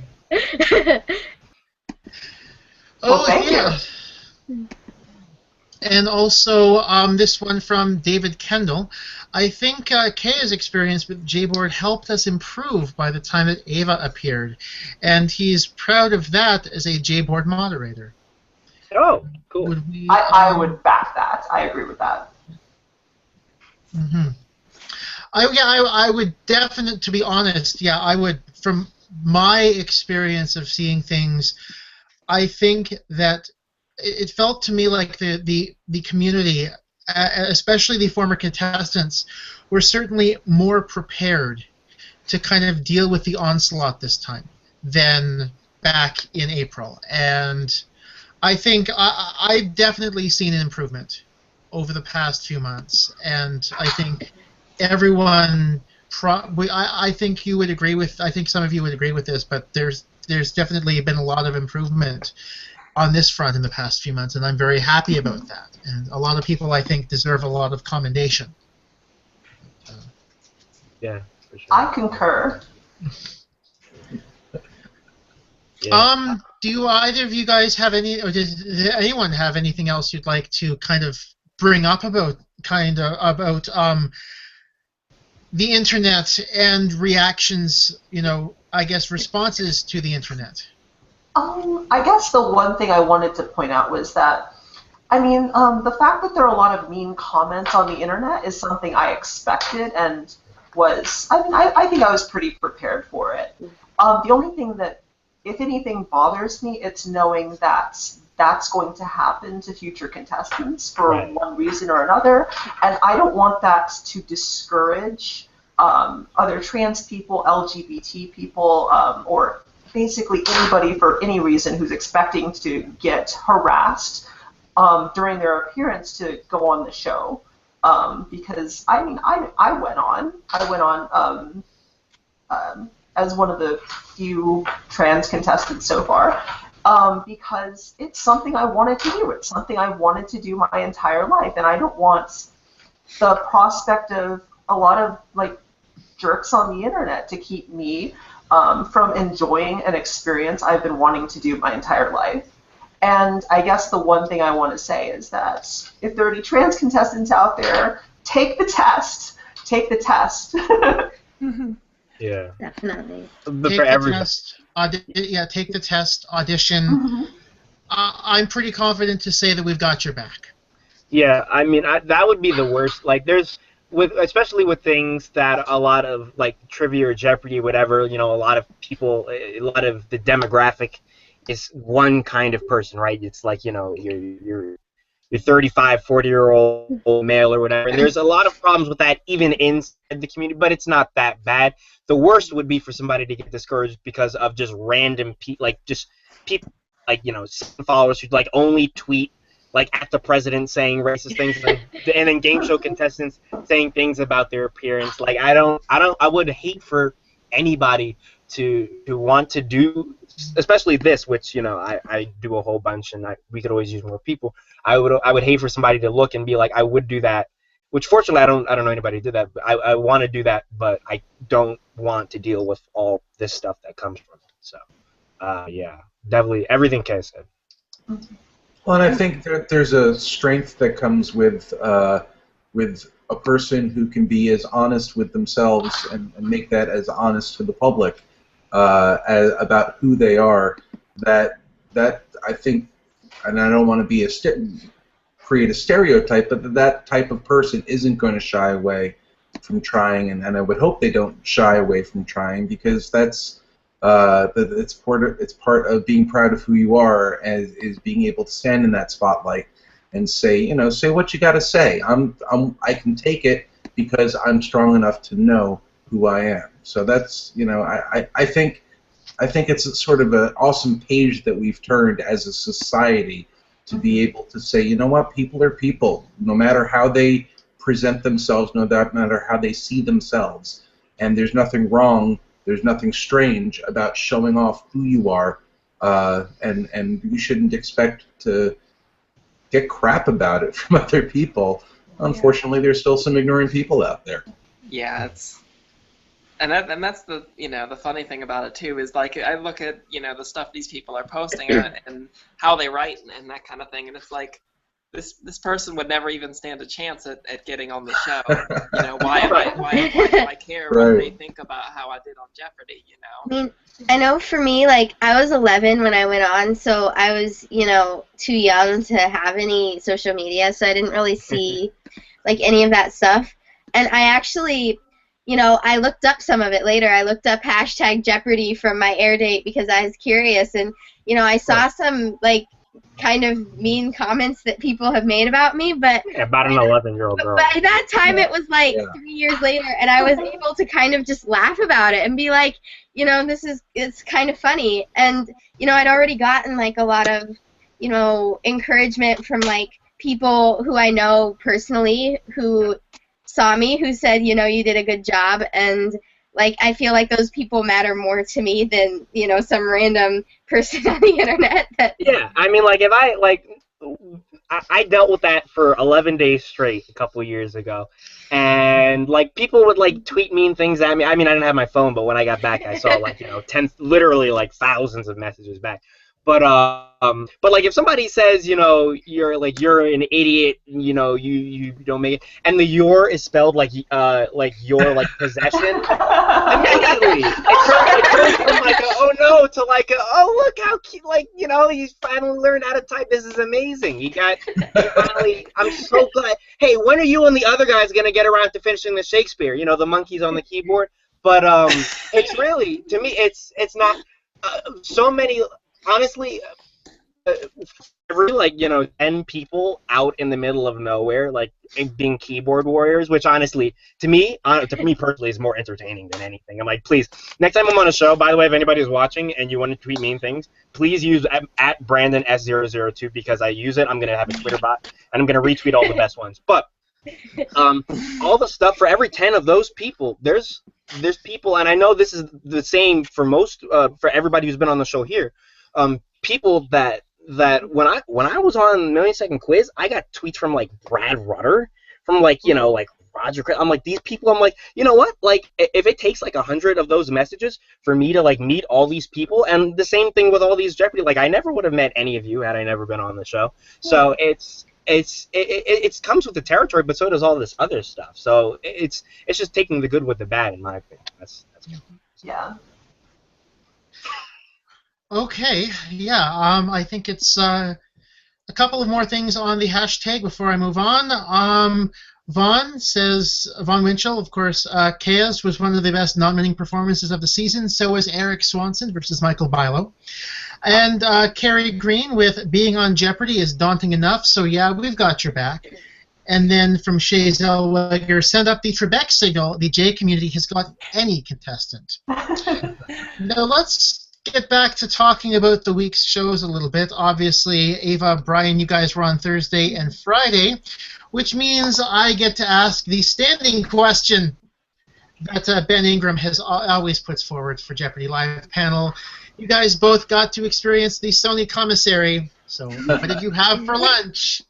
S3: Well, thank
S1: yeah. And also this one from David Kendall. I think Kea's experience with J-Board helped us improve by the time that Ava appeared, and he's proud of that as a J-Board moderator.
S6: Oh, cool.
S3: I would back that. I agree with that.
S1: Mm-hmm. I would definitely, to be honest, I would, from my experience of seeing things, I think that it felt to me like the community, especially the former contestants, were certainly more prepared to kind of deal with the onslaught this time than back in April. And I think I've definitely seen an improvement over the past few months. And I think everyone I think you would agree with. I think some of you would agree with this, but there's definitely been a lot of improvement on this front in the past few months, and I'm very happy about that. And a lot of people, I think, deserve a lot of commendation.
S6: Yeah, for sure.
S3: I concur.
S6: Yeah.
S1: Do either of you guys have any, or does anyone have anything else you'd like to kind of bring up about the internet and reactions? I guess responses to the internet.
S3: I guess the one thing I wanted to point out was that, the fact that there are a lot of mean comments on the internet is something I expected and I think I was pretty prepared for it. The only thing that, if anything, bothers me, it's knowing that that's going to happen to future contestants for one reason or another, and I don't want that to discourage other trans people, LGBT people, or basically anybody for any reason who's expecting to get harassed during their appearance to go on the show. Because I went on as one of the few trans contestants so far, because it's something I wanted to do. It's something I wanted to do my entire life, and I don't want the prospect of a lot of jerks on the internet to keep me from enjoying an experience I've been wanting to do my entire life. And I guess the one thing I want to say is that if there are any trans contestants out there, take the test. Take the test.
S6: Yeah.
S2: Definitely.
S6: But
S1: Take
S6: for
S1: the
S6: everyone.
S1: test. Take the test. Audition.
S3: Mm-hmm.
S1: I'm pretty confident to say that we've got your back.
S6: Yeah, that would be the worst. Especially with things that a lot of trivia or Jeopardy, whatever, a lot of people, a lot of the demographic is one kind of person, right? It's you're 35, 40-year-old male or whatever. And there's a lot of problems with that even inside the community, but it's not that bad. The worst would be for somebody to get discouraged because of just random people, people followers who only tweet at the president saying racist things, and then game show contestants saying things about their appearance. I would hate for anybody to want to do, especially this, which I do a whole bunch, and we could always use more people. I would hate for somebody to look and be like, I would do that, which fortunately I don't know anybody who did that, but I want to do that, but I don't want to deal with all this stuff that comes from it. So yeah, definitely everything Kay said.
S4: Well, and I think that there's a strength that comes with a person who can be as honest with themselves and make that as honest to the public about who they are. That I think, and I don't want to be create a stereotype, but that type of person isn't going to shy away from trying, and I would hope they don't shy away from trying, because that's. It's part of being proud of who you are, is being able to stand in that spotlight and say what you got to say. I can take it because I'm strong enough to know who I am. So that's I think it's a sort of an awesome page that we've turned as a society to be able to say, you know what, people are people, no matter how they present themselves, no matter how they see themselves, and there's nothing wrong. There's nothing strange about showing off who you are, and you shouldn't expect to get crap about it from other people. Unfortunately, there's still some ignorant people out there.
S5: Yeah, and that's the the funny thing about it too is I look at the stuff these people are posting and how they write and that kind of thing, and it's like this person would never even stand a chance at getting on the show. Why do I care what they think about how I did on Jeopardy?
S2: I know for me, I was 11 when I went on, so I was, too young to have any social media, so I didn't really see, any of that stuff. And I actually, I looked up some of it later. I looked up #Jeopardy from my air date because I was curious, and, I saw some, kind of mean comments that people have made about me, but
S6: about an 11-year-old girl.
S2: By that time, it was 3 years later, and I was able to kind of just laugh about it and be like, it's kind of funny. And I'd already gotten a lot of encouragement from people who I know personally who saw me who said, you know, you did a good job, and like I feel like those people matter more to me than, you know, some random person on the internet.
S6: Yeah, I mean, like if I dealt with that for 11 days straight a couple years ago, and like people would like tweet mean things at me. I mean, I didn't have my phone, but when I got back, I saw like, you know, literally like thousands of messages back. But like if somebody says, you know, you're an idiot, you know, you don't make it, and the "your" is spelled like your like possession, immediately it turns from like a, oh no to like a, oh look how cute, like, you know, he's finally learned how to type. This is amazing. He finally. I'm so glad. Hey, when are you and the other guys gonna get around to finishing the Shakespeare? You know, the monkeys on the keyboard. But it's really, to me, it's not so many. Honestly, really, like, you know, 10 people out in the middle of nowhere, like being keyboard warriors, which honestly, to me personally, is more entertaining than anything. I'm like, please, next time I'm on a show, by the way, if anybody's watching and you want to tweet mean things, please use at Brandon S002, because I use it. I'm gonna have a Twitter bot and I'm gonna retweet all the best ones. But all the stuff for every 10 of those people, there's people, and I know this is the same for most for everybody who's been on the show here. People that when I was on Million Second Quiz, I got tweets from like Brad Rutter, from like, you know, like Roger. I'm like, these people. I'm like, you know what? Like, if it takes like 100 of those messages for me to like meet all these people, and the same thing with all these Jeopardy. Like, I never would have met any of you had I never been on the show. So it comes with the territory, but so does all this other stuff. So it's just taking the good with the bad, in my opinion. That's
S3: Yeah.
S1: Okay, yeah, I think it's a couple of more things on the hashtag before I move on. Vaughn Winchell, of course, Chaos was one of the best non-winning performances of the season. So was Eric Swanson versus Michael Bilo. And Carrie Green with being on Jeopardy is daunting enough, so yeah, we've got your back. And then from Shay Zellweger, send up the Trebek signal. The J community has got any contestant. Now let's get back to talking about the week's shows a little bit. Obviously, Ava, Brian, you guys were on Thursday and Friday, which means I get to ask the standing question that Ben Ingram has always puts forward for Jeopardy Live panel. You guys both got to experience the Sony commissary, so what did you have for lunch?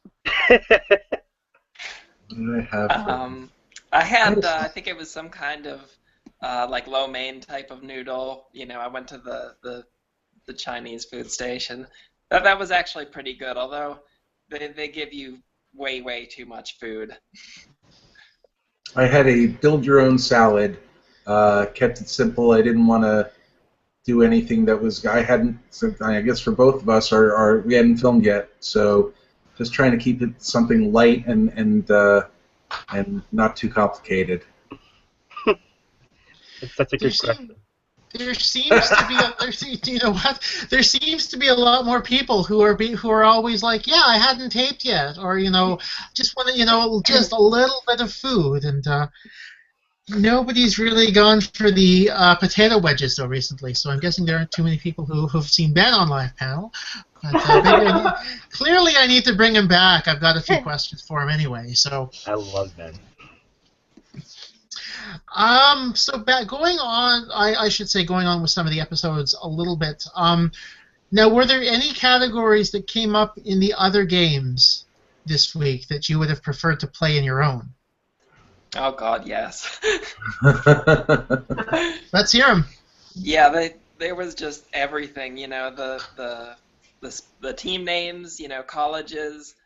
S5: I had, I think it was some kind of like lo mein type of noodle. You know, I went to the Chinese food station. That was actually pretty good, although they give you way too much food.
S4: I had a build-your-own salad. Kept it simple. I didn't want to do anything that was. I guess for both of us, we hadn't filmed yet, so just trying to keep it something light and not too complicated.
S6: It's such a good question.
S1: There seems to be you know what? There seems to be a lot more people who are always like, yeah, I hadn't taped yet, or, you know, just want to, you know, just a little bit of food, and nobody's really gone for the potato wedges though recently. So I'm guessing there aren't too many people who've seen Ben on live panel. But clearly, I need to bring him back. I've got a few questions for him anyway. So
S6: I love Ben.
S1: So going on, I should say going on with some of the episodes a little bit. Now, were there any categories that came up in the other games this week that you would have preferred to play in your own?
S5: Oh God, yes.
S1: Let's hear them.
S5: Yeah, there was just everything. You know, the team names. You know, colleges.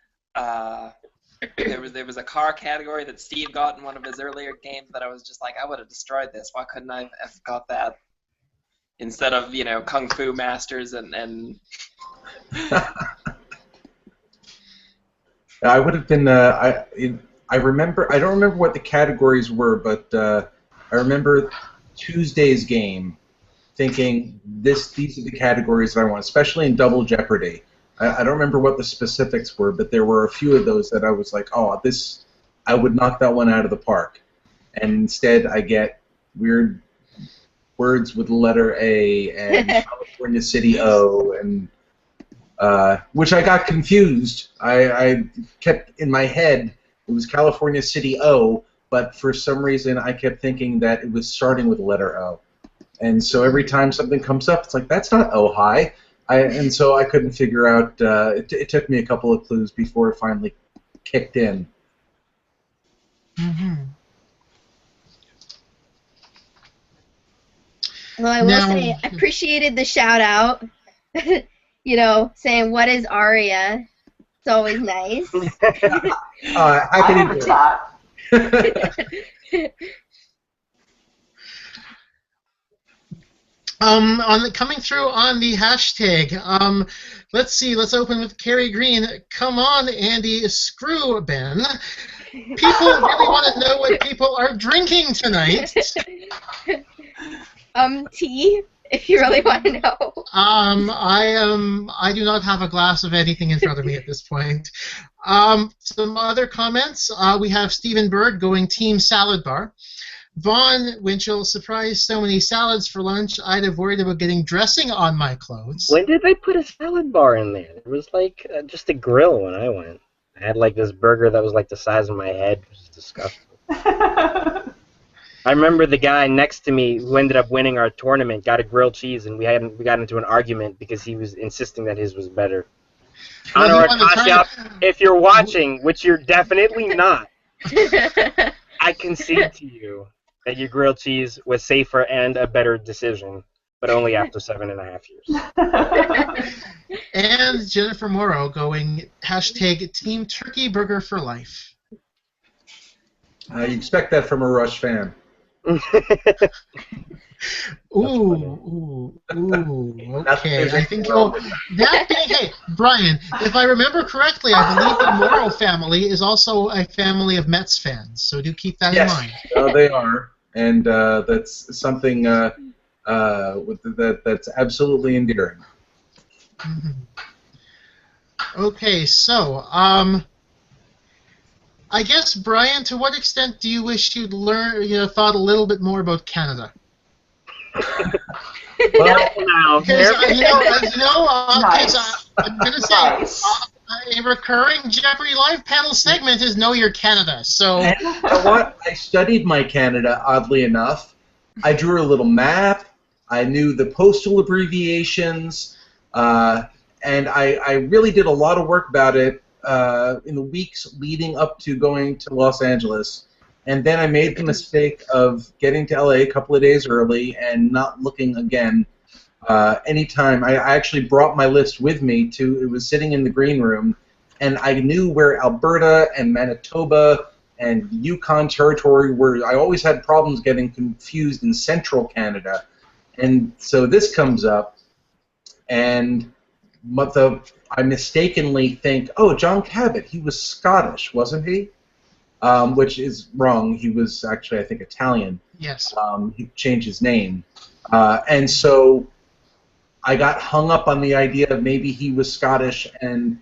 S5: There was a car category that Steve got in one of his earlier games that I was just like, I would have destroyed this. Why couldn't I have got that instead of, you know, Kung Fu Masters and
S4: I would have been. I remember. I don't remember what the categories were, but I remember Tuesday's game, thinking these are the categories that I want, especially in Double Jeopardy. I don't remember what the specifics were, but there were a few of those that I was like, oh, I would knock that one out of the park. And instead, I get weird words with the letter A and California City O, and which I got confused. I kept in my head it was California City O, but for some reason I kept thinking that it was starting with the letter O. And so every time something comes up, it's like, that's not Ojai. And so I couldn't figure out, it took me a couple of clues before it finally kicked in.
S1: Mm-hmm.
S2: Well, I will say, I appreciated the shout out. You know, saying, what is Aria? It's always nice.
S4: I can
S3: never thought.
S1: Coming through on the hashtag, let's see, let's open with Carrie Green. Come on, Andy, screw Ben. People really want to know what people are drinking tonight.
S2: Tea, if you really want to know.
S1: I do not have a glass of anything in front of me at this point. Some other comments. We have Stephen Bird going Team Salad Bar. Vaughn Winchell, surprised so many salads for lunch. I'd have worried about getting dressing on my clothes.
S6: When did they put a salad bar in there? It was like just a grill when I went. I had like this burger that was like the size of my head. It was disgusting. I remember the guy next to me who ended up winning our tournament got a grilled cheese, and we got into an argument because he was insisting that his was better.
S1: Well,
S6: Anwar Kashyap, if you're watching, which you're definitely not, I concede to you that your grilled cheese was safer and a better decision, but only after 7.5 years.
S1: And Jennifer Morrow going hashtag Team Turkey Burger for Life.
S4: You expect that from a Rush fan.
S1: Ooh, okay. I think that being, hey, Brian, if I remember correctly, I believe the Morrow family is also a family of Mets fans, so do keep that in mind.
S4: Yes, they are, and that's something that's absolutely endearing.
S1: Mm-hmm. Okay, so I guess, Brian, to what extent do you wish you'd thought a little bit more about Canada?
S6: Well, now,
S1: I'm going to say, a recurring Jeopardy live panel segment is Know Your Canada. So,
S4: and you know what? I studied my Canada, oddly enough. I drew a little map. I knew the postal abbreviations, and I really did a lot of work about it in the weeks leading up to going to Los Angeles. And then I made the mistake of getting to LA a couple of days early and not looking again anytime. I actually brought my list with me it was sitting in the green room, and I knew where Alberta and Manitoba and Yukon Territory were. I always had problems getting confused in central Canada. And so this comes up, and I mistakenly think, oh, John Cabot, he was Scottish, wasn't he? Which is wrong. He was actually, I think, Italian.
S1: Yes.
S4: He changed his name. And so I got hung up on the idea of maybe he was Scottish, and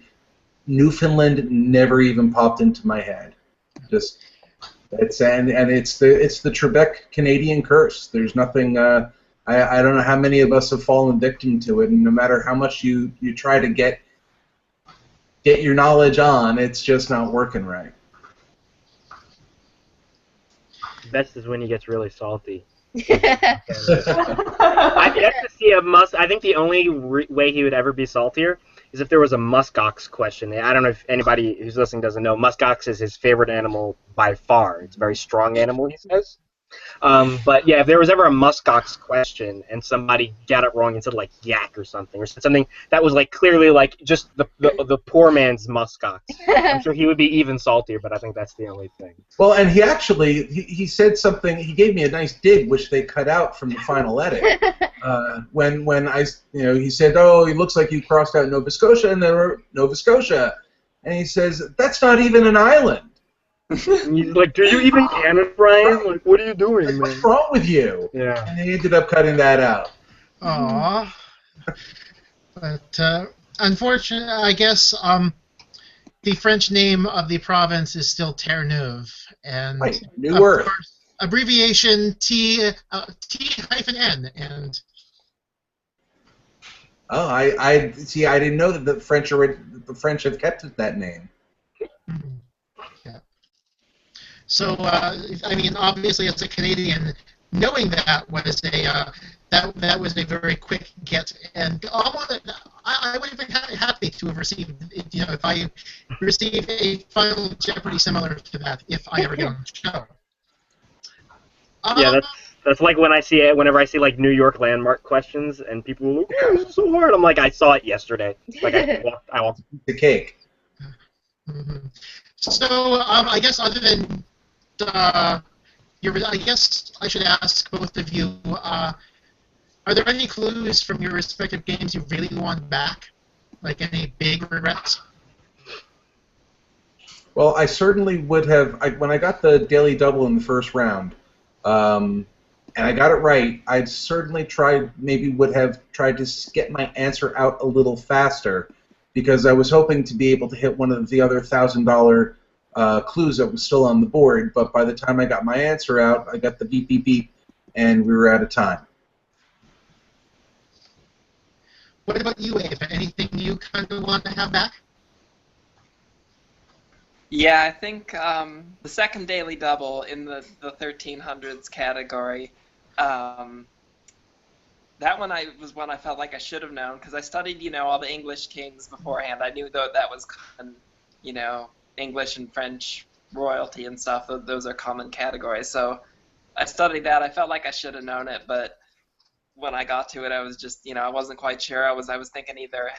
S4: Newfoundland never even popped into my head. It's the Trebek Canadian curse. There's nothing. I don't know how many of us have fallen victim to it, and no matter how much you try to get your knowledge on, it's just not working right.
S6: Best is when he gets really salty. I've yet to see I think the only way he would ever be saltier is if there was a muskox question. I don't know if anybody who's listening doesn't know. Muskox is his favorite animal by far. It's a very strong animal, he says. But yeah, if there was ever a muskox question and somebody got it wrong and said like yak or something that was like clearly like just the poor man's muskox, I'm sure he would be even saltier. But I think that's the only thing.
S4: Well, and he actually he said something. He gave me a nice dig, which they cut out from the final edit. When I he said, oh, it looks like you crossed out Nova Scotia and then wrote Nova Scotia, and he says that's not even an island.
S6: He's like, do you even Canada, Brian? Like, what are you doing, man?
S4: What's wrong with you?
S6: Yeah.
S4: And they ended up cutting that out.
S1: Aww. But unfortunately, I guess the French name of the province is still Terre-Neuve, and
S4: right. New Earth.
S1: Course, abbreviation T-N, and.
S4: Oh, I see. I didn't know that the French have kept it that name.
S1: Yeah. So, I mean, obviously, as a Canadian, knowing that was a that was a very quick get, and I would have been happy to have received, if I receive a Final Jeopardy similar to that, if I ever get on the show.
S6: Yeah, that's like whenever I see like New York landmark questions and people are like, "Oh, this is so hard." I'm like, I saw it yesterday. Like I walked
S4: The cake.
S1: Mm-hmm. So, I guess other than I guess I should ask both of you, are there any clues from your respective games you really want back? Like any big regrets?
S4: Well, I certainly would have, when I got the Daily Double in the first round, and I got it right, I'd certainly would have tried to get my answer out a little faster, because I was hoping to be able to hit one of the other $1,000 clues that was still on the board, but by the time I got my answer out, I got the beep, beep, beep, and we were out of time.
S1: What about you, Ava? Anything you kind of want to have back?
S5: Yeah, I think the second Daily Double in the 1300s category, that one was one I felt like I should have known, because I studied, all the English kings beforehand. I knew that was common, English and French royalty and stuff. Those are common categories. So I studied that. I felt like I should have known it, but when I got to it, I was just, I wasn't quite sure. I was thinking either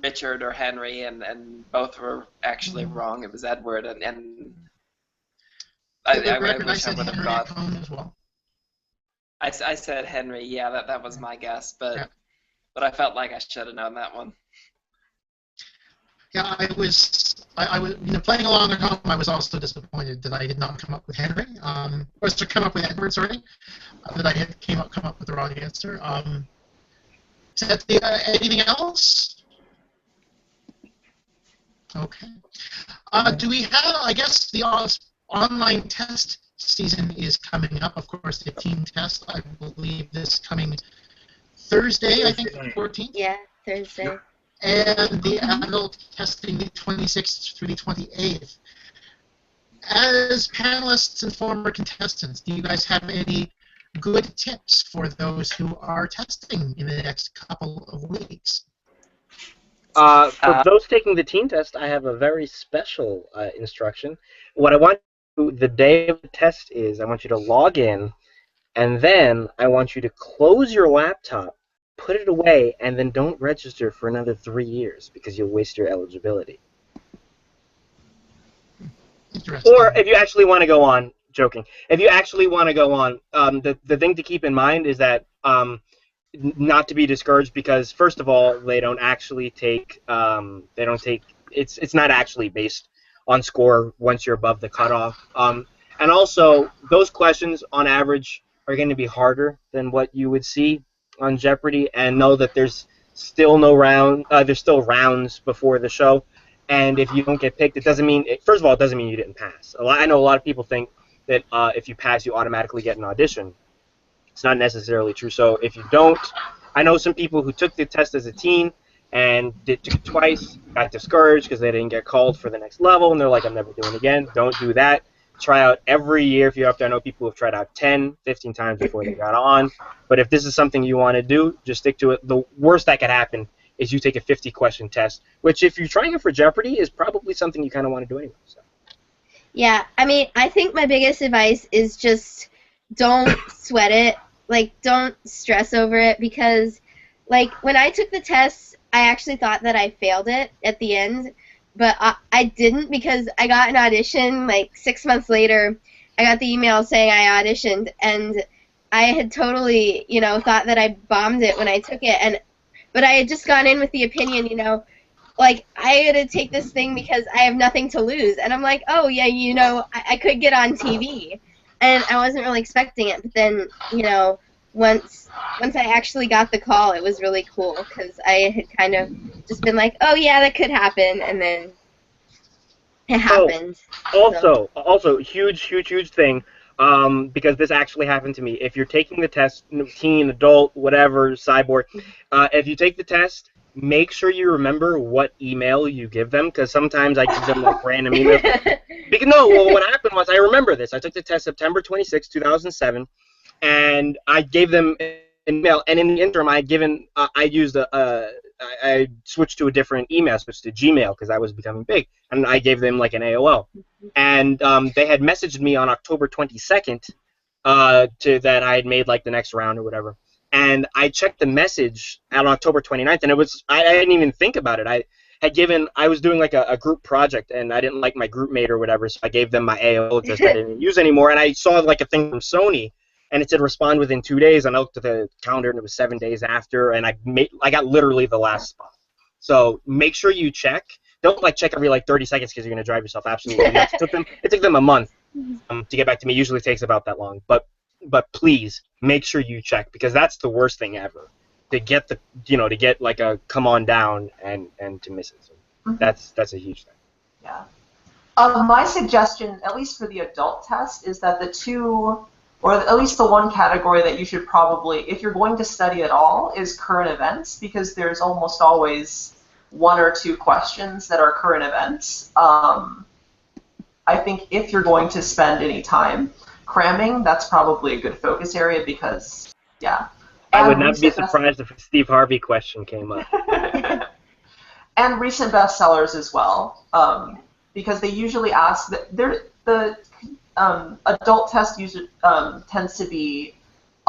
S5: Richard or Henry, and both were actually wrong. It was Edward, and I wish I would have got.
S1: As well.
S5: I said Henry. Yeah, that was my guess, but I felt like I should have known that one.
S1: Yeah, I was playing along at home. I was also disappointed that I did not come up with Henry, or to come up with Edward, sorry, that I had come up with the wrong answer. Is that anything else? Okay. Do we have? I guess the online test season is coming up. Of course, the team test, I believe, this coming Thursday. I think 14th.
S2: Yeah, Thursday.
S1: Yep. And the adult testing the 26th through the 28th. As panelists and former contestants, do you guys have any good tips for those who are testing in the next couple of weeks?
S6: For those taking the team test, I have a very special instruction. What I want you, the day of the test is, I want you to log in, and then I want you to close your laptop, put it away, and then don't register for another 3 years, because you'll waste your eligibility. Or if you actually want to go on, joking, if you actually want to go on, the thing to keep in mind is that not to be discouraged, because first of all, they don't actually take, it's not actually based on score once you're above the cutoff. And also, those questions on average are going to be harder than what you would see on Jeopardy, and know that there's still there's still rounds before the show, and if you don't get picked, it doesn't mean, first of all, it doesn't mean you didn't pass. I know a lot of people think that if you pass, you automatically get an audition. It's not necessarily true. So if you don't, I know some people who took the test as a teen and took it twice, got discouraged because they didn't get called for the next level, and they're like, I'm never doing it again. Don't do that. Try out every year if you're up there. I know people who have tried out 10, 15 times before they got on. But if this is something you want to do, just stick to it. The worst that could happen is you take a 50-question test, which if you're trying it for Jeopardy is probably something you kind of want to do anyway. So.
S2: Yeah, I mean, I think my biggest advice is just don't sweat it. Like, don't stress over it, because, like, when I took the test, I actually thought that I failed it at the end, but I didn't, because I got an audition, like, 6 months later. I got the email saying I auditioned, and I had totally, thought that I bombed it when I took it, but I had just gone in with the opinion, like, I had to take this thing because I have nothing to lose, and I'm like, oh, yeah, I could get on TV. And I wasn't really expecting it, but then, once I actually got the call, it was really cool, because I had kind of just been like, oh, yeah, that could happen, and then it happened.
S6: Also, huge thing, because this actually happened to me. If you're taking the test, teen, adult, whatever, cyborg, if you take the test make sure you remember what email you give them, because sometimes I give them like random emails. Because what happened was, I remember this. I took the test September 26, 2007, and I gave them an email. And in the interim, I switched to a different email, switched to Gmail because that was becoming big, and I gave them like an AOL. And they had messaged me on October 22nd that I had made like the next round or whatever. And I checked the message on October 29th, and I didn't even think about it. I was doing like a group project, and I didn't like my group mate or whatever, so I gave them my AOL address I didn't use anymore, and I saw like a thing from Sony, and it said respond within 2 days, and I looked at the calendar, and it was 7 days after, and I got literally the last spot. So make sure you check. Don't like check every like 30 seconds because you're going to drive yourself absolutely nuts. It took them a month to get back to me. Usually it takes about that long, but please make sure you check, because that's the worst thing ever, to get like a come on down and to miss it. So that's a huge thing.
S3: Yeah. My suggestion, at least for the adult test, is that the two, or at least the one category that you should probably, if you're going to study at all, is current events, because there's almost always 1 or 2 questions that are current events. I think if you're going to spend any time cramming, that's probably a good focus area, because, yeah.
S6: I would not be surprised if a Steve Harvey question came up.
S3: And recent bestsellers as well, because they usually ask the adult test usually tends to be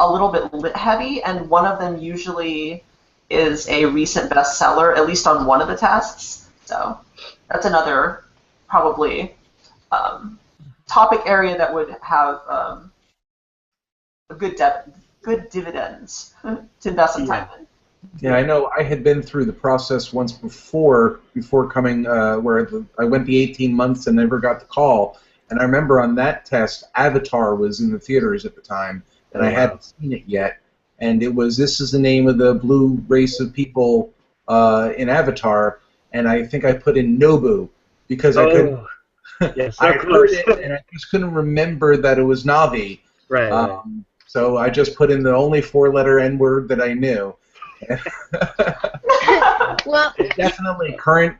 S3: a little bit lit heavy, and one of them usually is a recent bestseller, at least on one of the tests. So that's another probably topic area that would have a good dividends to invest some time in.
S4: Yeah, I know. I had been through the process once before coming, where I went the 18 months and never got the call. And I remember on that test, Avatar was in the theaters at the time, and I hadn't seen it yet. And this is the name of the blue race of people in Avatar, and I think I put in Nobu because I couldn't.
S6: Yes,
S4: I heard it, and I just couldn't remember that it was Navi.
S6: Right.
S4: So I just put in the only 4-letter N-word that I knew.
S2: Well,
S4: definitely current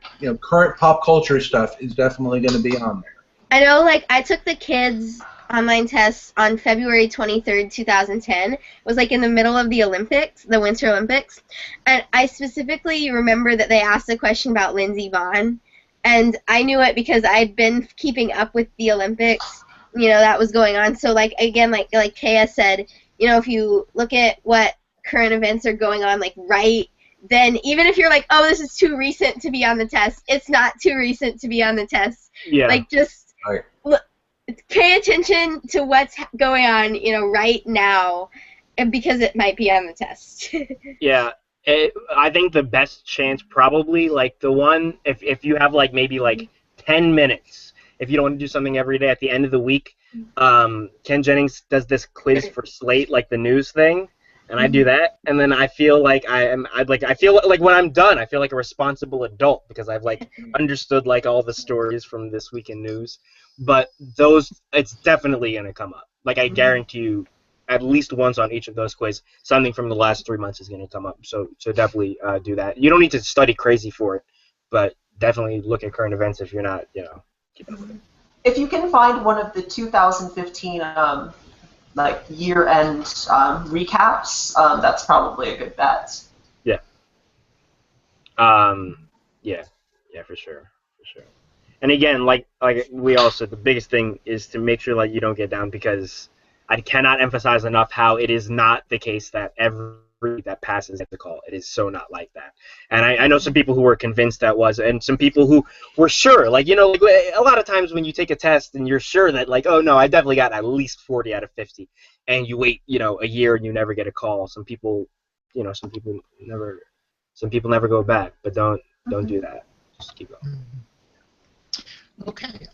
S4: pop culture stuff is definitely going to be on there.
S2: I know, like, I took the kids' online tests on February 23rd, 2010. It was, like, in the middle of the Olympics, the Winter Olympics. And I specifically remember that they asked a question about Lindsey Vonn. And I knew it because I'd been keeping up with the Olympics, that was going on. So, like, again, like Kaya said, if you look at what current events are going on, like, right, then even if you're like, oh, this is too recent to be on the test, it's not too recent to be on the test.
S6: Yeah.
S2: Like, just pay attention to what's going on, right now, because it might be on the test.
S6: Yeah. I think the best chance probably, like, the one, if you have, like, maybe, like, 10 minutes, if you don't want to do something every day at the end of the week, Ken Jennings does this quiz for Slate, like the news thing, and I do that, and then I feel like I feel like when I'm done, I feel like a responsible adult because I've, like, understood, like, all the stories from this week in news. But it's definitely going to come up. Like, I guarantee you, at least once on each of those quizzes, something from the last 3 months is going to come up. So definitely do that. You don't need to study crazy for it, but definitely look at current events if you're not, keeping up with it.
S3: If you can find one of the 2015 year-end recaps, that's probably a good bet.
S6: Yeah. Yeah, for sure. And again, like we all said, the biggest thing is to make sure you don't get down, because I cannot emphasize enough how it is not the case that every that passes at the call. It is so not like that. And I know some people who were convinced that was, and some people who were sure. Like, a lot of times when you take a test and you're sure that, like, oh no, I definitely got at least 40 out of 50, and you wait, a year and you never get a call. Some people never go back, but don't do that. Just keep going.
S1: Okay.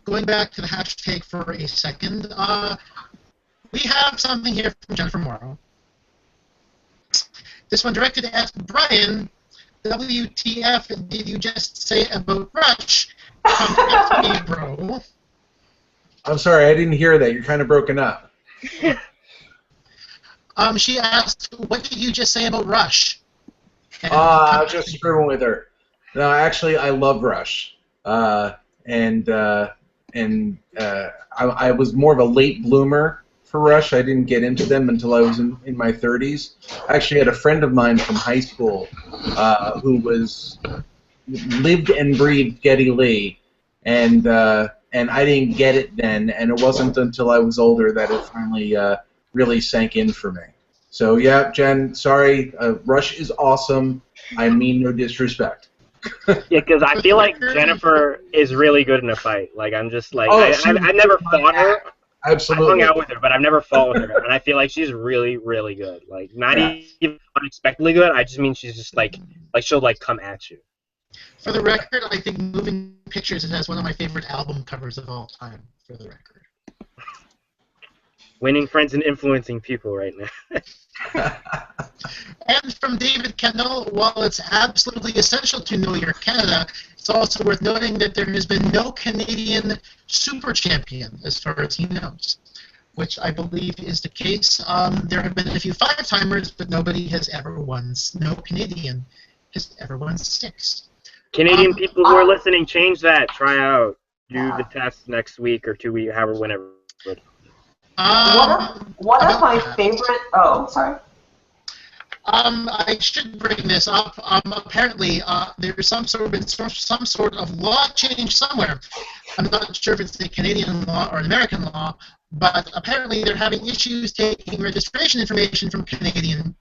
S1: Going back to the hashtag for a second. We have something here from Jennifer Morrow. This one directed at Brian. WTF did you just say about Rush? Bro.
S4: I'm sorry, I didn't hear that. You're kind of broken up.
S1: She asked, what did you just say about Rush?
S4: Just screwing with her. No, actually, I love Rush. I was more of a late bloomer for Rush. I didn't get into them until I was in my 30s. I actually had a friend of mine from high school who lived and breathed Geddy Lee, and I didn't get it then, and it wasn't until I was older that it finally really sank in for me. So yeah, Jen, sorry, Rush is awesome. I mean no disrespect.
S6: Yeah, because I feel like Jennifer is really good in a fight. Like, I'm just like,
S4: Oh,
S6: I've never fought her.
S4: Absolutely.
S6: I hung out with her, but I've never fought with her, and I feel like she's really, really good. Like, not even unexpectedly good. I just mean she's just like she'll like come at you.
S1: For the record, I think Moving Pictures has one of my favorite album covers of all time. For the record.
S6: Winning friends and influencing people right now.
S1: And from David Kendall, while it's absolutely essential to know your Canada, it's also worth noting that there has been no Canadian super champion as far as he knows, which I believe is the case. There have been a few five-timers, but nobody has ever won. No Canadian has ever won 6.
S6: Canadian people who are listening, change that. Try out. Do the test next week or 2 weeks, however, whenever.
S3: One of my favorite. Oh, sorry.
S1: I should bring this up. Apparently, there's some sort of law change somewhere. I'm not sure if it's the Canadian law or an American law, but apparently they're having issues taking registration information from Canadian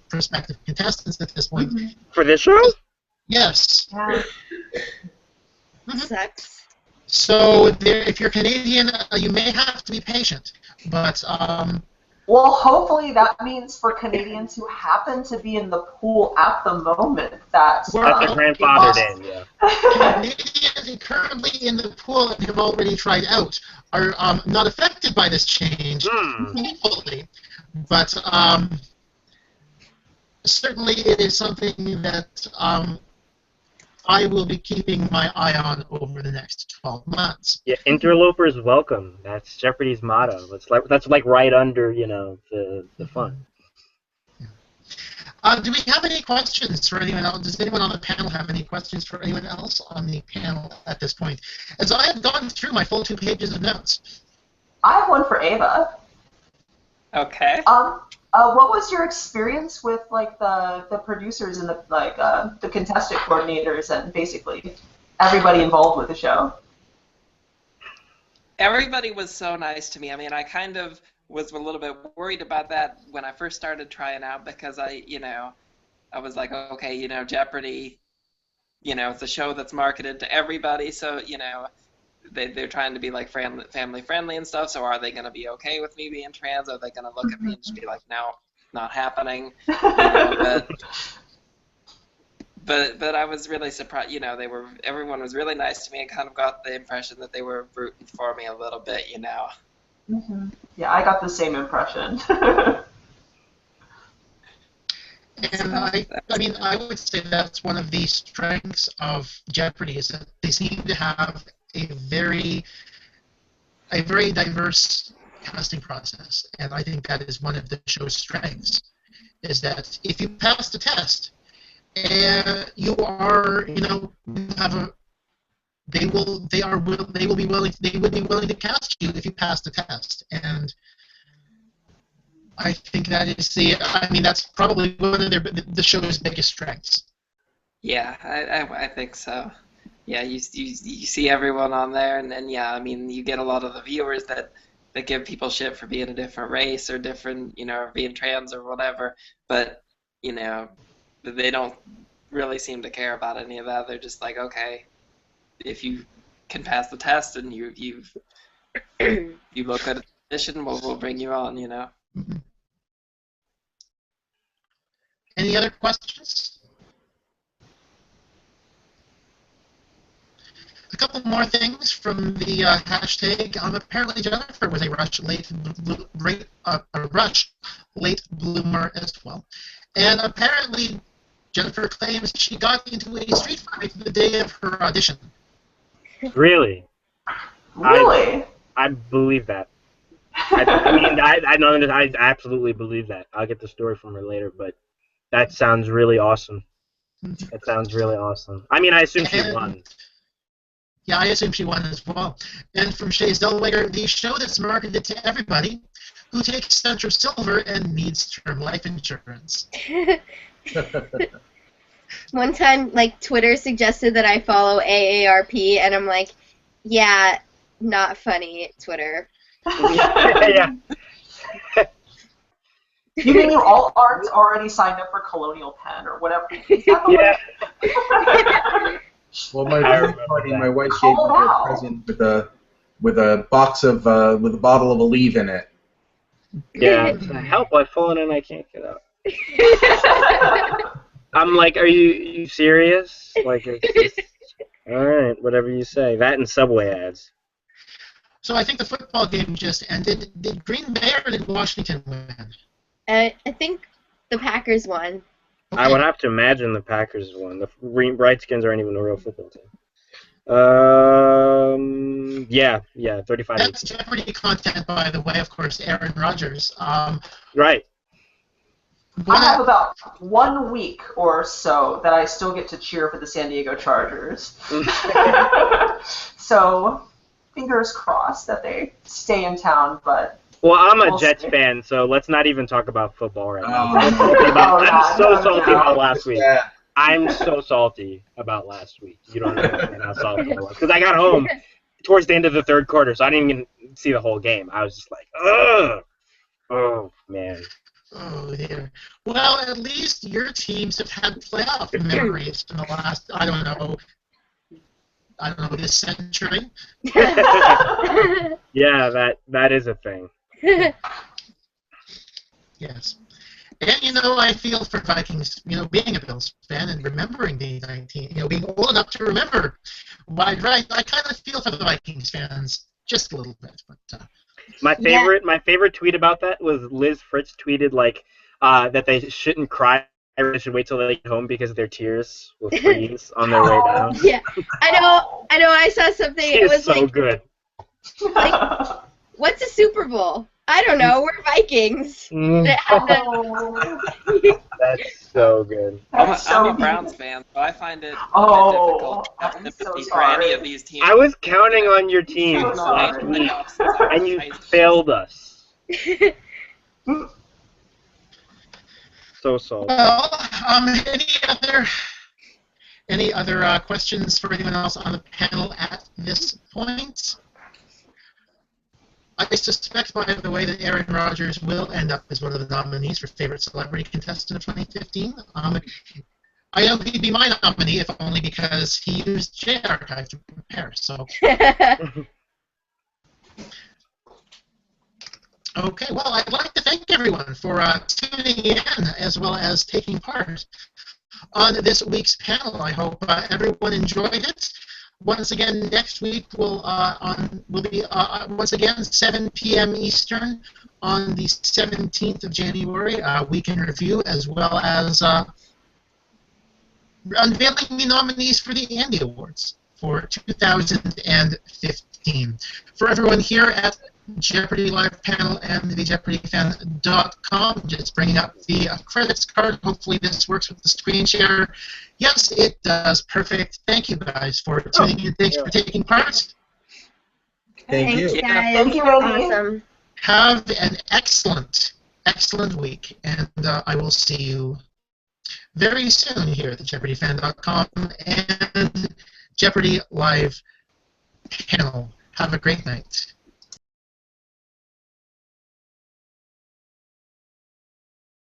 S1: prospective contestants at this point.
S6: For this show?
S1: Yes.
S3: Yeah.
S2: Sucks.
S1: So if you're Canadian, you may have to be patient. But
S3: well, hopefully that means for Canadians who happen to be in the pool at the moment that
S6: the grandfathered in, yeah.
S1: Canadians currently in the pool and have already tried out are not affected by this change fully. But certainly it is something that I will be keeping my eye on over the next 12 months.
S6: Yeah, interlopers welcome. That's Jeopardy's motto. That's like right under, the fun.
S1: Do we have any questions for anyone else? Does anyone on the panel have any questions for anyone else on the panel at this point? As I have gone through my full 2 pages of notes.
S3: I have one for Ava.
S5: Okay.
S3: What was your experience with like the producers and the contestant coordinators and basically everybody involved with the show?
S5: Everybody was so nice to me. I mean, I kind of was a little bit worried about that when I first started trying out because I was like, okay, Jeopardy, it's a show that's marketed to everybody, so they're trying to be like family friendly and stuff. So are they going to be okay with me being trans? Are they going to look at me and just be like, no, not happening? But I was really surprised. Everyone was really nice to me and kind of got the impression that they were rooting for me a little bit.
S3: Mm-hmm. Yeah, I got the same impression.
S1: And I would say that's one of the strengths of Jeopardy is that they seem to have a very diverse casting process, and I think that is one of the show's strengths. Is that if you pass the test, you are, they would be willing to cast you if you pass the test, and I think that is that's probably one of the show's biggest strengths.
S5: Yeah, I think so. Yeah, you see everyone on there, and then you get a lot of the viewers that give people shit for being a different race or different, or being trans or whatever, but they don't really seem to care about any of that. They're just like, okay, if you can pass the test and you look at a audition, we'll bring you on,
S1: Mm-hmm. Any other questions? A couple more things from the hashtag. Apparently Jennifer was a Rush late bloomer as well. And apparently Jennifer claims she got into a street fight the day of her audition.
S6: Really?
S3: Really?
S6: I believe that. I absolutely believe that. I'll get the story from her later, but that sounds really awesome. That sounds really awesome. I mean, I assume she won.
S1: Yeah, I assume she won as well. And from Shays Delaware, the show that's marketed to everybody who takes Central Silver and needs term life insurance.
S2: One time, like, Twitter suggested that I follow AARP, and I'm like, yeah, not funny, Twitter.
S6: Yeah.
S3: You mean you all aren't already signed up for Colonial Penn or whatever? Is that the
S6: Yeah.
S4: Well, my birthday party, my wife gave me a present with a box of with a bottle of Aleve in it.
S6: Yeah. Help! I've fallen and I can't get up. I'm like, are you serious? Like, it's all right, whatever you say. That and Subway ads.
S1: So I think the football game just ended. Did Green Bay or did Washington win?
S2: I think the Packers won.
S1: Okay.
S6: I would have to imagine the Packers won. The Redskins aren't even a real football team. Yeah, 35.
S1: That's Jeopardy content, by the way. Of course, Aaron Rodgers.
S6: Right.
S3: I have about 1 week or so that I still get to cheer for the San Diego Chargers. So, fingers crossed that they stay in town, but...
S6: Well, I'm a
S3: we'll
S6: Jets
S3: see.
S6: fan, so let's not even talk about football right now.
S4: Oh,
S6: I'm so salty about last week.
S4: Yeah.
S6: I'm so salty about last week. You don't understand how salty I was. Because I got home towards the end of the third quarter, so I didn't even see the whole game. I was just like, ugh. Oh, man.
S1: Oh, dear. Well, at least your teams have had playoff memories in the last, I don't know, this century.
S6: Yeah, that is a thing.
S1: Yes. And, I feel for Vikings, being a Bills fan and remembering the 19, being old enough to remember wide right. I kind of feel for the Vikings fans just a little bit. But
S6: my favorite tweet about that was Liz Fritz tweeted, like, that they shouldn't cry. They should wait till they get home because their tears will freeze on their way down.
S2: Yeah, I know. I saw something.
S6: She
S2: It was
S6: is so
S2: like,
S6: good.
S2: what's a Super Bowl? I don't know. We're Vikings. They have
S6: That's so good.
S5: I'm a Browns fan, so I find it difficult to have sympathy for any of these teams.
S6: I was counting on your team
S3: So
S6: last
S3: sorry.
S6: week, and you failed us. So salty.
S1: well, any other questions for anyone else on the panel at this point? I suspect, by the way, that Aaron Rodgers will end up as one of the nominees for Favorite Celebrity Contestant of 2015. I know he'd be my nominee, if only because he used J-Archive to prepare. So, okay. Well, I'd like to thank everyone for tuning in as well as taking part on this week's panel. I hope everyone enjoyed it. Once again, next week will be once again 7 p.m. Eastern on the 17th of January. Week in review, as well as unveiling the nominees for the Andy Awards for 2015. For everyone here at Jeopardy Live Panel and the JeopardyFan.com, just bringing up the credits card. Hopefully this works with the screen share. Yes, it does. Perfect. Thank you guys for tuning in. Thanks for taking part.
S4: Thank you.
S2: Thanks, guys.
S3: Thank you, Andy.
S2: Awesome.
S1: Have an excellent week, and I will see you very soon here at the JeopardyFan.com and Jeopardy Live Panel. Have a great night.